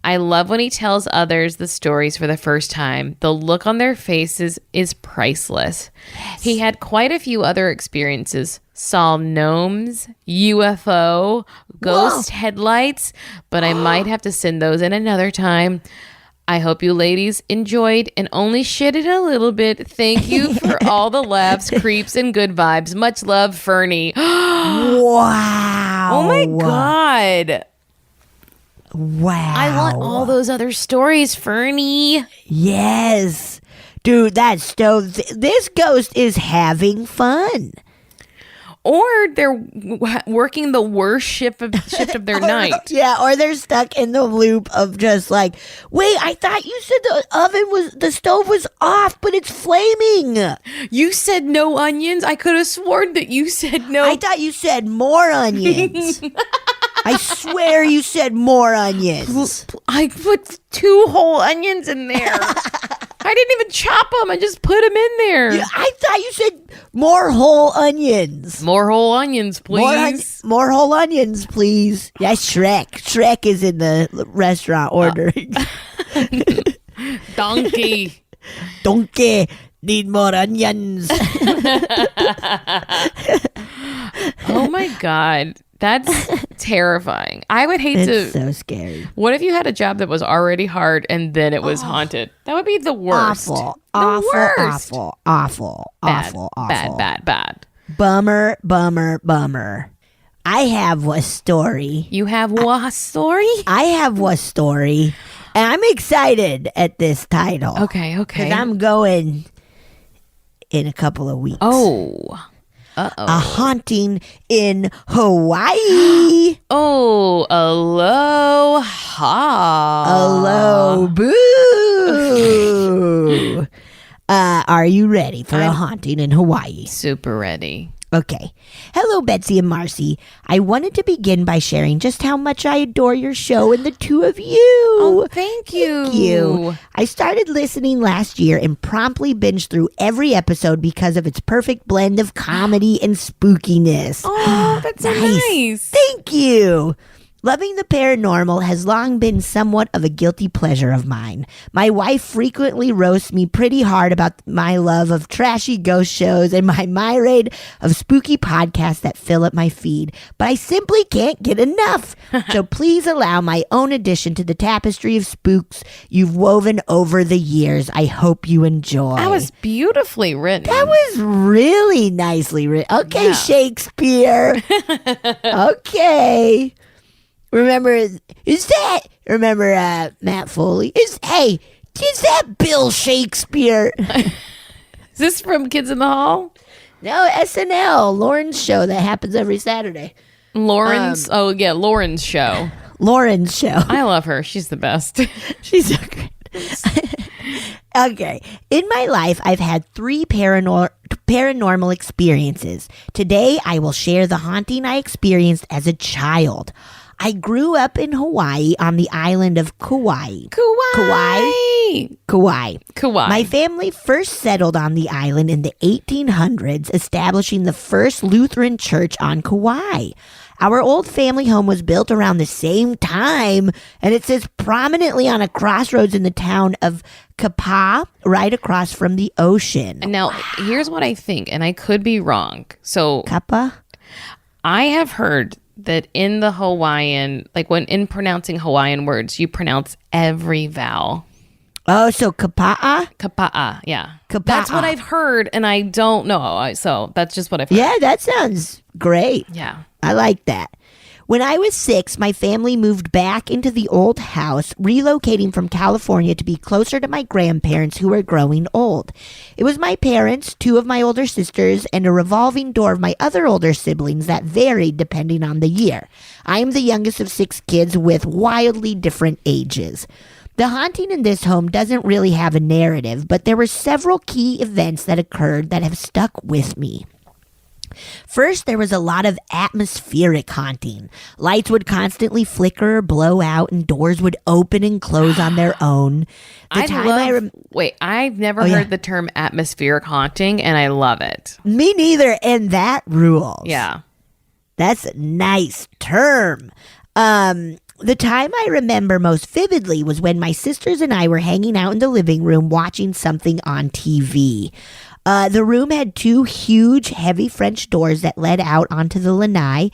Speaker 3: I love when he tells others the stories for the first time. The look on their faces is priceless. Yes. He had quite a few other experiences. Saw gnomes, UFO, ghost headlights, but I might have to send those in another time. I hope you ladies enjoyed and only shitted a little bit. Thank you for all the laughs, creeps, and good vibes. Much love, Ferny.
Speaker 2: Wow.
Speaker 3: Oh my God.
Speaker 2: Wow.
Speaker 3: I want all those other stories, Ferny.
Speaker 2: Yes. Dude, this ghost is having fun.
Speaker 3: Or they're working the worst shift of their night.
Speaker 2: Yeah, or they're stuck in the loop of just like, wait, I thought you said the stove was off, but it's flaming.
Speaker 3: You said no onions? I could have sworn that you said no.
Speaker 2: I thought you said more onions. I swear you said more onions.
Speaker 3: I put 2 whole onions in there. I didn't even chop them. I just put them in there.
Speaker 2: Yeah, I thought you said more whole onions.
Speaker 3: More whole onions, please.
Speaker 2: More whole onions, please. Yeah, Shrek. Shrek is in the restaurant ordering.
Speaker 3: Donkey.
Speaker 2: Donkey. Need more onions.
Speaker 3: Oh my God. That's terrifying. I would hate
Speaker 2: It's
Speaker 3: to.
Speaker 2: so scary.
Speaker 3: What if you had a job that was already hard and then it was haunted? That would be the worst.
Speaker 2: Awful.
Speaker 3: The
Speaker 2: Awful.
Speaker 3: worst.
Speaker 2: Awful.
Speaker 3: Bad,
Speaker 2: Awful.
Speaker 3: bad.
Speaker 2: Bummer. I have a story.
Speaker 3: You have a story?
Speaker 2: I have a story. And I'm excited at this title.
Speaker 3: Okay.
Speaker 2: Because I'm going in a couple of weeks.
Speaker 3: Oh. Uh-oh.
Speaker 2: A haunting in Hawaii.
Speaker 3: Oh, aloha.
Speaker 2: Hello, boo. Are you ready for a haunting in Hawaii?
Speaker 3: Super ready.
Speaker 2: Okay. Hello, Betsy and Marcy. I wanted to begin by sharing just how much I adore your show and the two of you.
Speaker 3: Oh, thank you.
Speaker 2: Thank you. I started listening last year and promptly binged through every episode because of its perfect blend of comedy and spookiness.
Speaker 3: Oh, that's so nice.
Speaker 2: Thank you. Loving the paranormal has long been somewhat of a guilty pleasure of mine. My wife frequently roasts me pretty hard about my love of trashy ghost shows and my myriad of spooky podcasts that fill up my feed, but I simply can't get enough. So please allow my own addition to the tapestry of spooks you've woven over the years. I hope you enjoy.
Speaker 3: That was beautifully written.
Speaker 2: That was really nicely written. Okay, yeah. Shakespeare. Okay. Remember Matt Foley? Is that Bill Shakespeare?
Speaker 3: Is this from Kids in the Hall?
Speaker 2: No, SNL, Lauren's show that happens every Saturday.
Speaker 3: Lauren's Lauren's show.
Speaker 2: Lauren's show.
Speaker 3: I love her. She's the best.
Speaker 2: She's so great. Okay. In my life, I've had 3 paranormal experiences. Today, I will share the haunting I experienced as a child. I grew up in Hawaii on the island of Kauai. Kauai. My family first settled on the island in the 1800s, establishing the first Lutheran church on Kauai. Our old family home was built around the same time, and it sits prominently on a crossroads in the town of Kapa, right across from the ocean.
Speaker 3: Now, here's what I think, and I could be wrong. So,
Speaker 2: Kapa?
Speaker 3: I have heard that in the Hawaiian, like when in pronouncing Hawaiian words, you pronounce every vowel.
Speaker 2: Oh, so kapa'a?
Speaker 3: Kapa'a, yeah.
Speaker 2: Kapa'a.
Speaker 3: That's what I've heard, and I don't know. So that's just what I've heard.
Speaker 2: Yeah, that sounds great.
Speaker 3: Yeah.
Speaker 2: I like that. When I was 6, my family moved back into the old house, relocating from California to be closer to my grandparents who were growing old. It was my parents, 2 of my older sisters, and a revolving door of my other older siblings that varied depending on the year. I am the youngest of 6 kids with wildly different ages. The haunting in this home doesn't really have a narrative, but there were several key events that occurred that have stuck with me. First, there was a lot of atmospheric haunting. Lights would constantly flicker or blow out, and doors would open and close on their own.
Speaker 3: I've never heard the term atmospheric haunting, and I love it.
Speaker 2: Me neither, and that rules.
Speaker 3: Yeah.
Speaker 2: That's a nice term. The time I remember most vividly was when my sisters and I were hanging out in the living room watching something on TV. The room had 2 huge, heavy French doors that led out onto the lanai.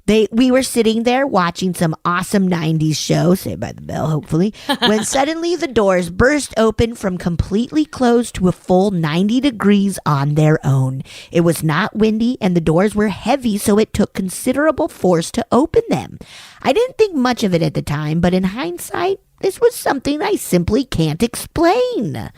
Speaker 2: We were sitting there watching some awesome 90s show, Saved by the Bell, hopefully, when suddenly the doors burst open from completely closed to a full 90 degrees on their own. It was not windy, and the doors were heavy, so it took considerable force to open them. I didn't think much of it at the time, but in hindsight, this was something I simply can't explain.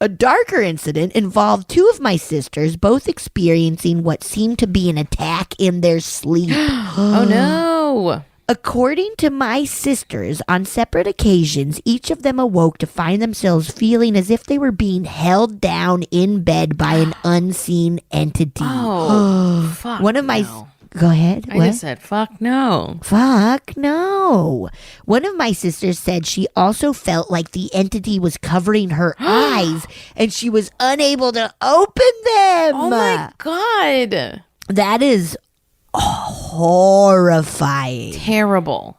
Speaker 2: A darker incident involved 2 of my sisters both experiencing what seemed to be an attack in their sleep.
Speaker 3: Oh, no.
Speaker 2: According to my sisters, on separate occasions, each of them awoke to find themselves feeling as if they were being held down in bed by an unseen entity.
Speaker 3: Oh, fuck.
Speaker 2: One of my...
Speaker 3: no.
Speaker 2: Go ahead.
Speaker 3: I just said, fuck no.
Speaker 2: Fuck no. One of my sisters said she also felt like the entity was covering her eyes and she was unable to open them.
Speaker 3: Oh my God.
Speaker 2: That is horrifying.
Speaker 3: Terrible.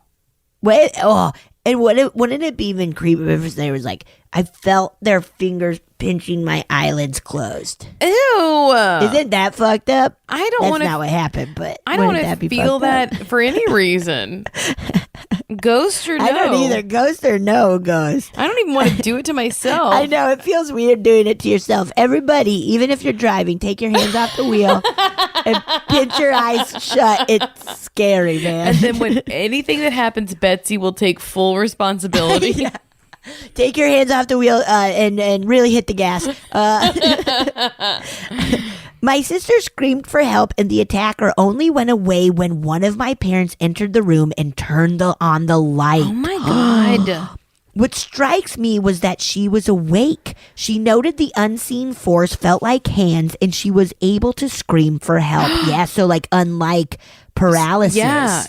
Speaker 2: And wouldn't it be even creepy if they was like, I felt their fingers pinching my eyelids closed.
Speaker 3: Ew.
Speaker 2: Isn't that fucked up?
Speaker 3: I don't want to.
Speaker 2: That's not what happened, but
Speaker 3: I don't
Speaker 2: want
Speaker 3: want to feel that for any reason. Ghost or no?
Speaker 2: I don't either. Ghost or no ghost.
Speaker 3: I don't even want to do it to myself.
Speaker 2: I know. It feels weird doing it to yourself. Everybody, even if you're driving, take your hands off the wheel and pinch your eyes shut. It's scary, man.
Speaker 3: And then when anything that happens, Betsy will take full responsibility.
Speaker 2: Yeah. Take your hands off the wheel and really hit the gas. My sister screamed for help, and the attacker only went away when one of my parents entered the room and turned on the light.
Speaker 3: Oh my God.
Speaker 2: What strikes me was that she was awake. She noted the unseen force felt like hands, and she was able to scream for help. Yeah, so like unlike paralysis.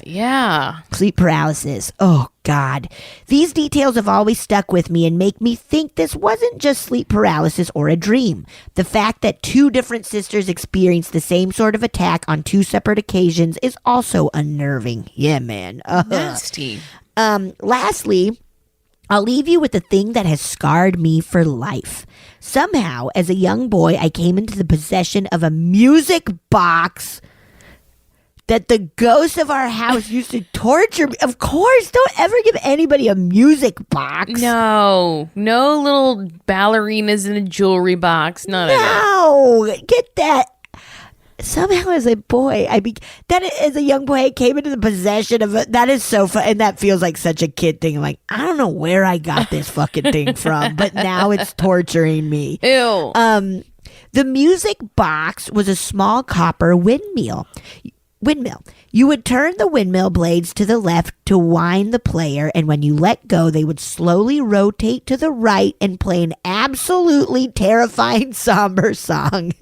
Speaker 3: Yeah.
Speaker 2: Sleep paralysis. Oh, God. These details have always stuck with me and make me think this wasn't just sleep paralysis or a dream. The fact that 2 different sisters experienced the same sort of attack on 2 separate occasions is also unnerving. Yeah, man.
Speaker 3: Nasty.
Speaker 2: Lastly, I'll leave you with the thing that has scarred me for life. Somehow, as a young boy, I came into the possession of a music box that the ghosts of our house used to torture me. Of course, don't ever give anybody a music box.
Speaker 3: No little ballerinas in a jewelry box. None of it.
Speaker 2: No, get that. Somehow, as a boy, as a young boy, I came into the possession of it. That is so fun, and that feels like such a kid thing. Like, I don't know where I got this fucking thing from, but now it's torturing me.
Speaker 3: Ew.
Speaker 2: The music box was a small copper windmill. You would turn the windmill blades to the left to wind the player, and when you let go, they would slowly rotate to the right and play an absolutely terrifying somber song.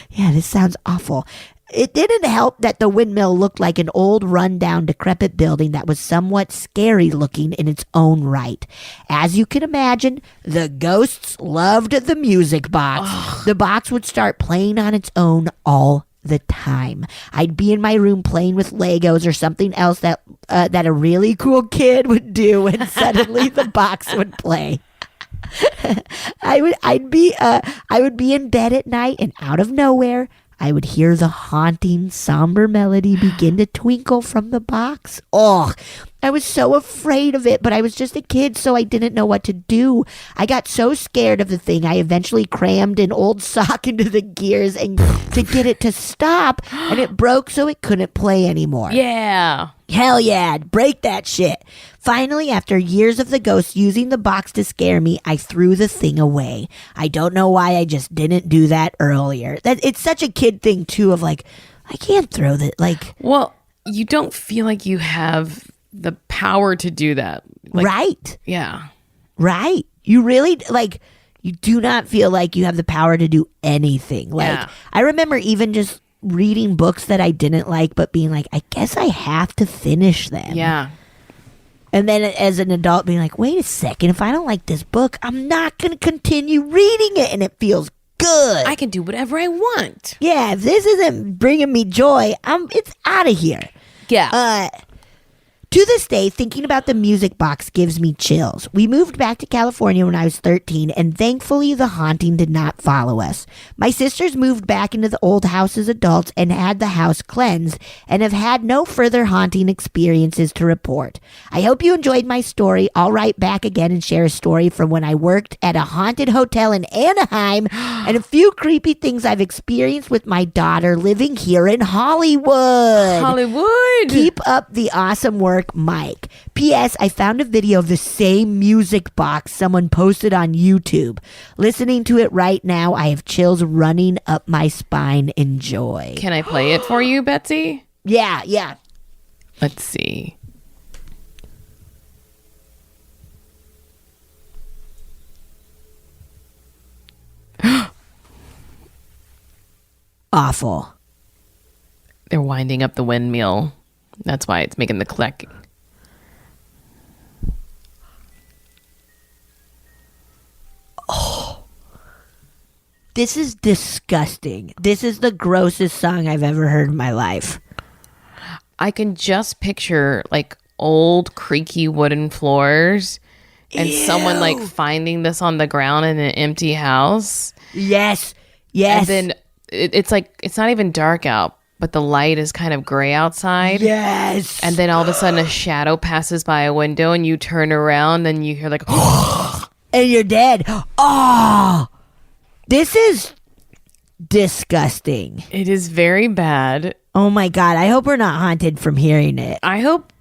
Speaker 2: Yeah, this sounds awful. It didn't help that the windmill looked like an old, run-down, decrepit building that was somewhat scary looking in its own right. As you can imagine, the ghosts loved the music box. Ugh. The box would start playing on its own all the time. I'd be in my room playing with Legos or something else that a really cool kid would do, and suddenly the box would play. I would be in bed at night, and out of nowhere, I would hear the haunting, somber melody begin to twinkle from the box. Oh, I was so afraid of it, but I was just a kid, so I didn't know what to do. I got so scared of the thing, I eventually crammed an old sock into the gears and to get it to stop, and it broke so it couldn't play anymore.
Speaker 3: Yeah.
Speaker 2: Hell yeah, break that shit. Finally, after years of the ghost using the box to scare me, I threw the thing away. I don't know why I just didn't do that earlier. It's such a kid thing, too, of like, I can't throw that. Like,
Speaker 3: well, you don't feel like you have the power to do that. Like,
Speaker 2: right.
Speaker 3: Yeah.
Speaker 2: Right. You really, like, you do not feel like you have the power to do anything. Like,
Speaker 3: Yeah.
Speaker 2: I remember even just reading books that I didn't like, but being like, I guess I have to finish them.
Speaker 3: Yeah.
Speaker 2: And then as an adult being like, wait a second, if I don't like this book, I'm not going to continue reading it. And it feels good.
Speaker 3: I can do whatever I want.
Speaker 2: Yeah, if this isn't bringing me joy, it's out of here.
Speaker 3: Yeah.
Speaker 2: To this day, thinking about the music box gives me chills. We moved back to California when I was 13, and thankfully the haunting did not follow us. My sisters moved back into the old house as adults and had the house cleansed, and have had no further haunting experiences to report. I hope you enjoyed my story. I'll write back again and share a story from when I worked at a haunted hotel in Anaheim, and a few creepy things I've experienced with my daughter living here in Hollywood.
Speaker 3: Hollywood.
Speaker 2: Keep up the awesome work, Mike. P.S. I found a video of the same music box someone posted on YouTube. Listening to it right now, I have chills running up my spine. Enjoy.
Speaker 3: Can I play it for you, Betsy?
Speaker 2: Yeah.
Speaker 3: Let's see.
Speaker 2: Awful.
Speaker 3: They're winding up the windmill. That's why it's making the clicking.
Speaker 2: This is disgusting. This is the grossest song I've ever heard in my life.
Speaker 3: I can just picture like old creaky wooden floors and someone like finding this on the ground in an empty house.
Speaker 2: Yes.
Speaker 3: And then it's like, it's not even dark out, but the light is kind of gray outside.
Speaker 2: Yes.
Speaker 3: And then all of a sudden a shadow passes by a window and you turn around and you hear like,
Speaker 2: and you're dead. Oh, this is disgusting.
Speaker 3: it is very bad.
Speaker 2: Oh my God. I hope we're not haunted from hearing it.
Speaker 3: I hope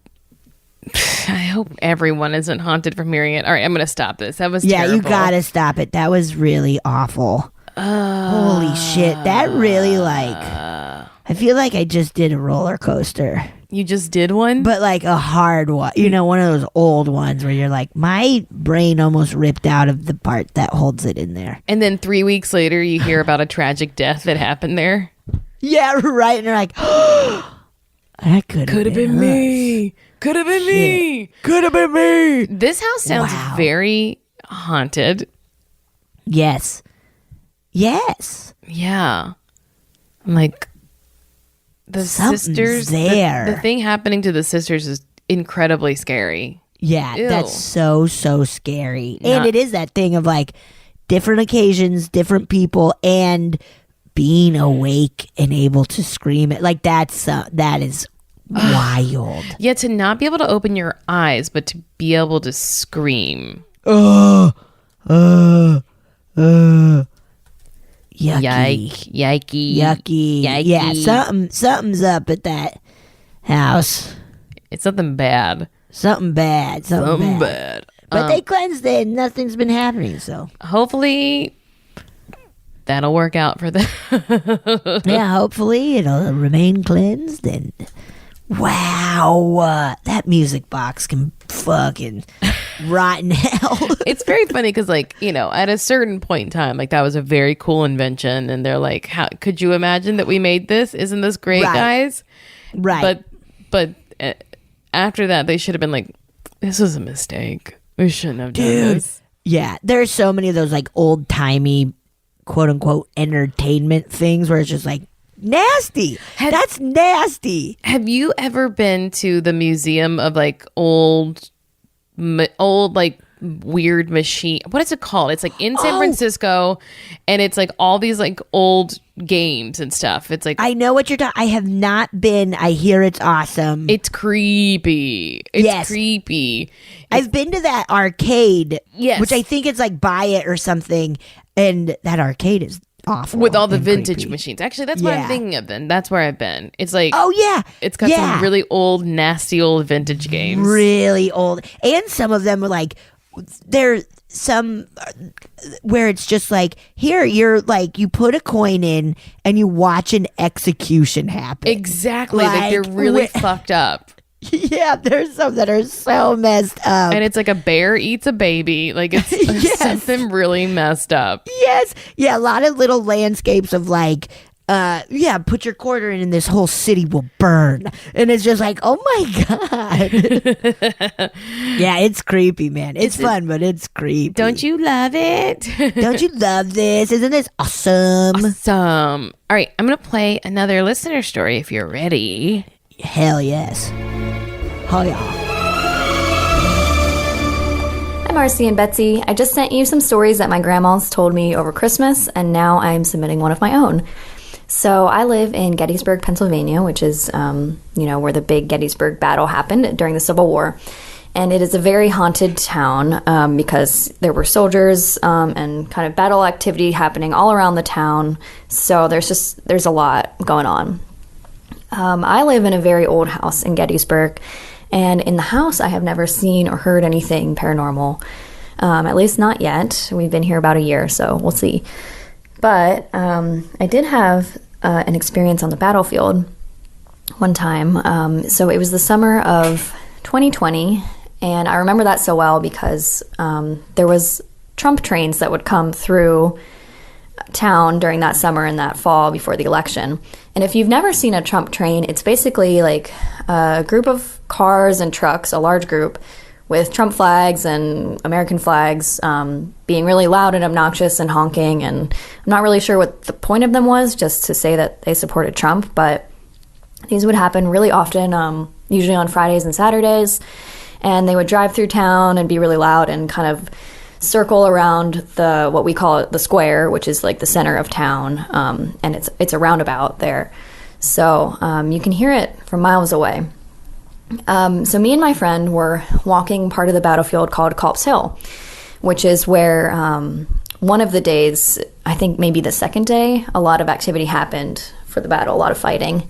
Speaker 3: everyone isn't haunted from hearing it. All right, I'm going to stop this. That was terrible.
Speaker 2: You gotta stop it. That was really awful. Holy shit. That really I feel like I just did a roller coaster.
Speaker 3: You just did one?
Speaker 2: But like a hard one. You know, one of those old ones where you're like, my brain almost ripped out of the part that holds it in there.
Speaker 3: And then 3 weeks later, you hear about a tragic death that happened there.
Speaker 2: Yeah, right. And you're like, that could have been
Speaker 3: me. Could have been me.
Speaker 2: Could have been me.
Speaker 3: This house sounds very haunted.
Speaker 2: Yes.
Speaker 3: Yeah. I'm like, the
Speaker 2: Something's
Speaker 3: sisters.
Speaker 2: there.
Speaker 3: The thing happening to the sisters is incredibly scary.
Speaker 2: Yeah,
Speaker 3: Ew.
Speaker 2: that's so scary. And
Speaker 3: Not-
Speaker 2: it is that thing of like different occasions, different people, and being awake and able to scream it. Like that is wild.
Speaker 3: Yeah, to not be able to open your eyes, but to be able to scream.
Speaker 2: Yucky.
Speaker 3: Yikey.
Speaker 2: Yucky.
Speaker 3: Yikey.
Speaker 2: Yeah, something's up at that house.
Speaker 3: It's something bad.
Speaker 2: Something bad. Something bad.
Speaker 3: Bad.
Speaker 2: But they cleansed it and nothing's been happening, so.
Speaker 3: Hopefully that'll work out for them.
Speaker 2: Yeah, hopefully it'll remain cleansed. And wow, that music box can fucking rot in hell.
Speaker 3: It's very funny because, like, you know, at a certain point in time, like, that was a very cool invention. And they're like, how could you imagine that we made this? Isn't this great,
Speaker 2: Right.
Speaker 3: guys?
Speaker 2: Right.
Speaker 3: But after that, they should have been like, this was a mistake. We shouldn't have done this.
Speaker 2: Yeah, there's so many of those like old timey, quote unquote, entertainment things where it's just like nasty. That's nasty.
Speaker 3: Have you ever been to the museum of like old like weird machine? What is it called? It's like in San Francisco, and it's like all these like old games and stuff. It's like
Speaker 2: I know what you're talking. I have not been. I hear it's awesome.
Speaker 3: it's creepy. It's
Speaker 2: Yes.
Speaker 3: creepy.
Speaker 2: I've been to that arcade,
Speaker 3: Yes.
Speaker 2: which I think it's like Buy It or something, and that arcade is awful
Speaker 3: With all the
Speaker 2: and
Speaker 3: vintage
Speaker 2: creepy.
Speaker 3: machines. Actually, that's what
Speaker 2: Yeah.
Speaker 3: I'm thinking of then. That's where I've been. It's like,
Speaker 2: Oh yeah,
Speaker 3: it's got
Speaker 2: yeah.
Speaker 3: some really old, nasty old vintage games.
Speaker 2: really old, and some of them are like there's some where it's just like here you're like you put a coin in and you watch an execution happen.
Speaker 3: Exactly. Like they're really fucked up.
Speaker 2: Yeah, there's some that are so messed up.
Speaker 3: And it's like a bear eats a baby. Like it's
Speaker 2: Yes.
Speaker 3: something really messed up.
Speaker 2: Yes. Yeah, a lot of little landscapes of like, put your quarter in and this whole city will burn. And it's just like, oh my God. Yeah, it's creepy, man. It's fun, but it's creepy.
Speaker 3: Don't you love it?
Speaker 2: Don't you love this? Isn't this awesome?
Speaker 3: Awesome. All right, I'm going to play another listener story if you're ready.
Speaker 2: Hell yes. Oh yeah.
Speaker 6: Hi, Marcy and Betsy. I just sent you some stories that my grandma's told me over Christmas, and now I'm submitting one of my own. So I live in Gettysburg, Pennsylvania, which is, where the big Gettysburg battle happened during the Civil War. And it is a very haunted town because there were soldiers and kind of battle activity happening all around the town. So there's a lot going on. I live in a very old house in Gettysburg, and in the house I have never seen or heard anything paranormal, at least not yet. We've been here about a year, so we'll see. But I did have an experience on the battlefield one time. So it was the summer of 2020, and I remember that so well because there was Trump trains that would come through town during that summer and that fall before the election. And if you've never seen a Trump train, it's basically like a group of cars and trucks, a large group, with Trump flags and American flags being really loud and obnoxious and honking. And I'm not really sure what the point of them was, just to say that they supported Trump. But these would happen really often, usually on Fridays and Saturdays. And they would drive through town and be really loud and kind of circle around what we call the square, which is like the center of town, and it's a roundabout there, so you can hear it from miles away. So me and my friend were walking part of the battlefield called Culp's Hill, which is where one of the days, I think maybe the second day, a lot of activity happened for the battle, a lot of fighting.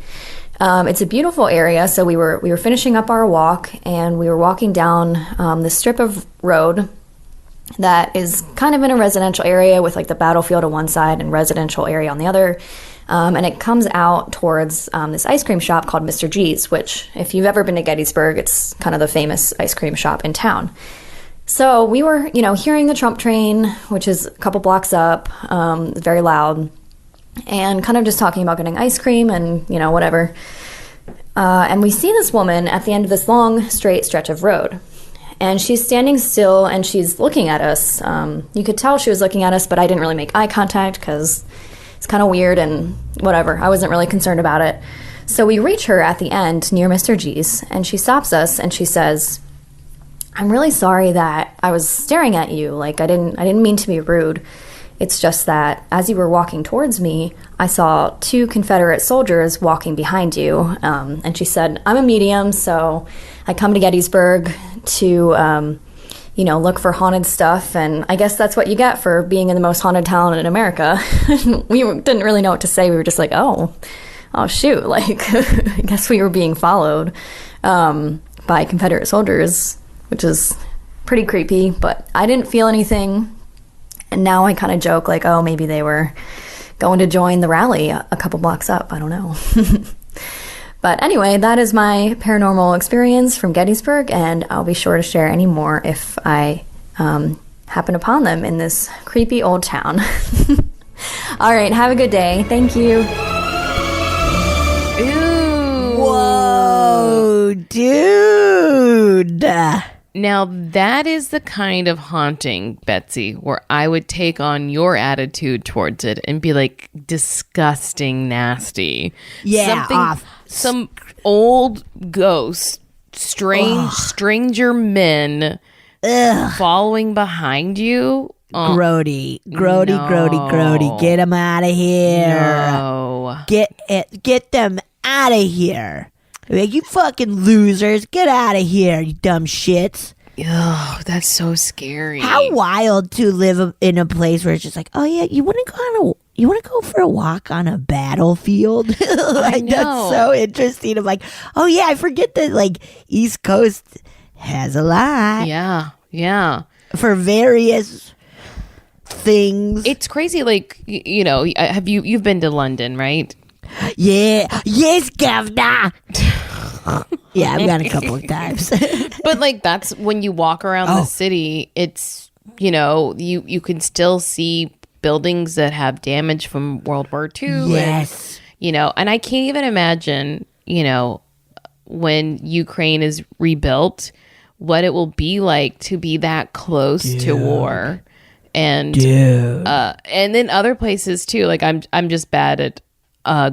Speaker 6: It's a beautiful area, so we were finishing up our walk, and we were walking down this strip of road that is kind of in a residential area with like the battlefield on one side and residential area on the other. And it comes out towards this ice cream shop called Mr. G's, which if you've ever been to Gettysburg, it's kind of the famous ice cream shop in town. So we were, hearing the Trump train, which is a couple blocks up, very loud, and kind of just talking about getting ice cream and, whatever. And we see this woman at the end of this long, straight stretch of road. And she's standing still and she's looking at us. You could tell she was looking at us, but I didn't really make eye contact because it's kind of weird and whatever. I wasn't really concerned about it. So we reach her at the end near Mr. G's, and she stops us and she says, "I'm really sorry that I was staring at you. Like I didn't mean to be rude. It's just that as you were walking towards me, I saw two Confederate soldiers walking behind you." And she said, "I'm a medium, so I come to Gettysburg to, look for haunted stuff. And I guess that's what you get for being in the most haunted town in America." We didn't really know what to say. We were just like, oh shoot. Like, I guess we were being followed by Confederate soldiers, which is pretty creepy. But I didn't feel anything. And now I kind of joke like, oh, maybe they were going to join the rally a couple blocks up. I don't know. But anyway, that is my paranormal experience from Gettysburg, and I'll be sure to share any more if I happen upon them in this creepy old town. All right, have a good day. Thank you.
Speaker 3: Ew.
Speaker 2: Whoa, dude.
Speaker 3: Now, that is the kind of haunting, Betsy, where I would take on your attitude towards it and be like, disgusting, nasty.
Speaker 2: Yeah,
Speaker 3: some old ghost, stranger men following behind you.
Speaker 2: Grody. Get them out of here.
Speaker 3: No.
Speaker 2: Get them out of here. Like, you fucking losers, get out of here, you dumb shits.
Speaker 3: Oh, that's so scary.
Speaker 2: How wild to live in a place where it's just like, oh yeah, you want to go for a walk on a battlefield? Like, that's so interesting. I'm like, oh yeah, I forget that like East Coast has a lot.
Speaker 3: Yeah.
Speaker 2: For various things.
Speaker 3: It's crazy. Like, you've been to London, right?
Speaker 2: Yeah. Yes, governor. Yeah, I've gone a couple of times.
Speaker 3: But like that's when you walk around the city, it's you can still see buildings that have damage from World War II.
Speaker 2: Yes.
Speaker 3: And I can't even imagine, when Ukraine is rebuilt, what it will be like to be that close to war. And and then other places too. Like I'm just bad at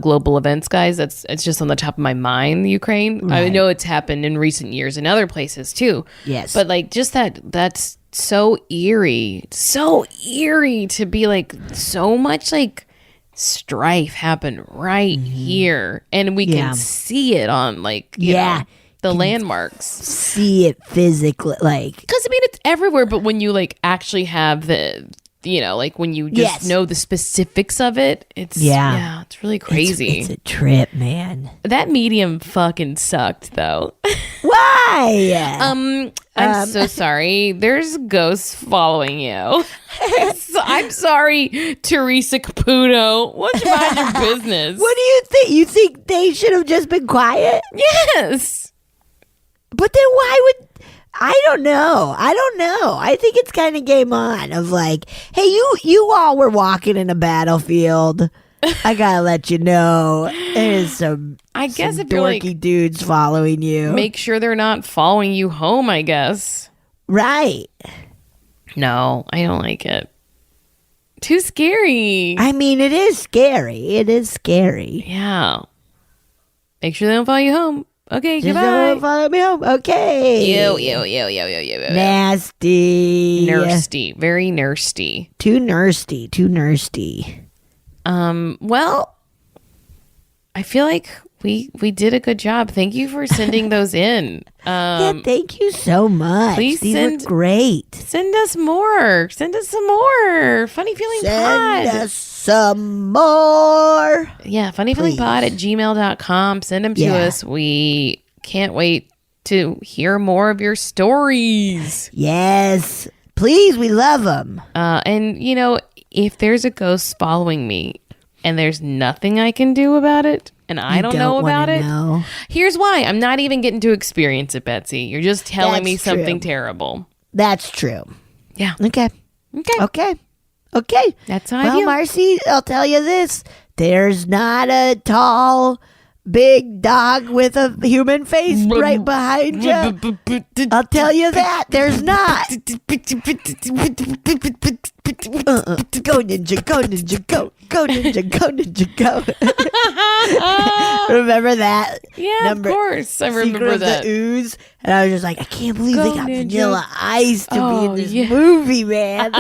Speaker 3: global events, guys. It's just on the top of my mind, the Ukraine. Right. I know it's happened in recent years in other places too.
Speaker 2: Yes.
Speaker 3: But like just that's so eerie to be like so much like strife happened right here, and we can see it on like the landmarks.
Speaker 2: See it physically, like,
Speaker 3: because I mean it's everywhere. But when you like actually have the like when you just know the specifics of it, it's it's really crazy.
Speaker 2: It's a trip, man.
Speaker 3: That medium fucking sucked though.
Speaker 2: Why?
Speaker 3: I'm so sorry. There's ghosts following you. I'm sorry, Teresa Caputo. What's about your business?
Speaker 2: What do you think? You think they should have just been quiet?
Speaker 3: Yes.
Speaker 2: But then why would... I don't know. I think it's kind of game on of like, hey, you all were walking in a battlefield. I gotta let you know there's some if
Speaker 3: you're
Speaker 2: dorky
Speaker 3: like,
Speaker 2: dudes following you.
Speaker 3: Make sure they're not following you home, I guess.
Speaker 2: Right.
Speaker 3: No, I don't like it. Too scary.
Speaker 2: I mean, it is scary.
Speaker 3: Yeah. Make sure they don't follow you home. Okay,
Speaker 2: Just
Speaker 3: goodbye.
Speaker 2: don't follow me home. Okay.
Speaker 3: Yo.
Speaker 2: Nasty.
Speaker 3: Nursty. Very nursty.
Speaker 2: Too nursty.
Speaker 3: Well, I feel like we did a good job. Thank you for sending those in.
Speaker 2: Yeah, thank you so much.
Speaker 3: Please
Speaker 2: These were great.
Speaker 3: Send us more. Send us some more. Funny Feeling Pod.
Speaker 2: Send us some more.
Speaker 3: Yeah, funnyfeelingpod@gmail.com. Send them to us. We can't wait to hear more of your stories.
Speaker 2: Yes. Please, we love them.
Speaker 3: And, if there's a ghost following me and there's nothing I can do about it, and I don't know about it, here's why. I'm not even getting to experience it, Betsy. You're just telling me something terrible.
Speaker 2: That's true.
Speaker 3: Yeah.
Speaker 2: Okay.
Speaker 3: That's how I
Speaker 2: feel.
Speaker 3: feel.
Speaker 2: Marcy, I'll tell you this. There's not a tall, big dog with a human face right behind you. I'll tell you that. There's not. Go ninja, go ninja, go. Go ninja, go ninja, go. Remember that?
Speaker 3: Yeah, of course. I remember that.
Speaker 2: The Ooze. And I was just like, I can't believe they got Vanilla Ice to be in this movie, man.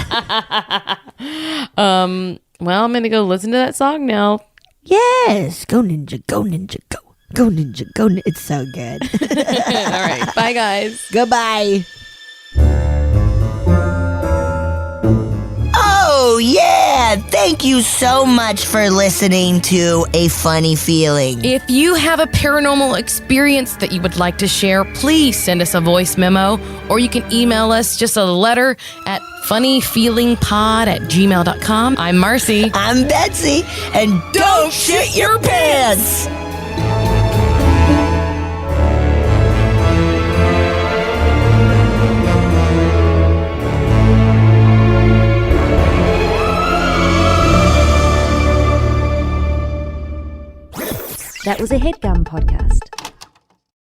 Speaker 3: Well, I'm going to go listen to that song now.
Speaker 2: Yes. Go ninja, go ninja, go. Go ninja, go ninja. It's so good.
Speaker 3: All right. Bye, guys.
Speaker 2: Goodbye. Oh, yeah. Thank you so much for listening to A Funny Feeling.
Speaker 3: If you have a paranormal experience that you would like to share, please send us a voice memo, or you can email us just a letter at funnyfeelingpod@gmail.com. I'm Marcy.
Speaker 2: I'm Betsy. And don't shit your pants.
Speaker 1: That was a HeadGum podcast.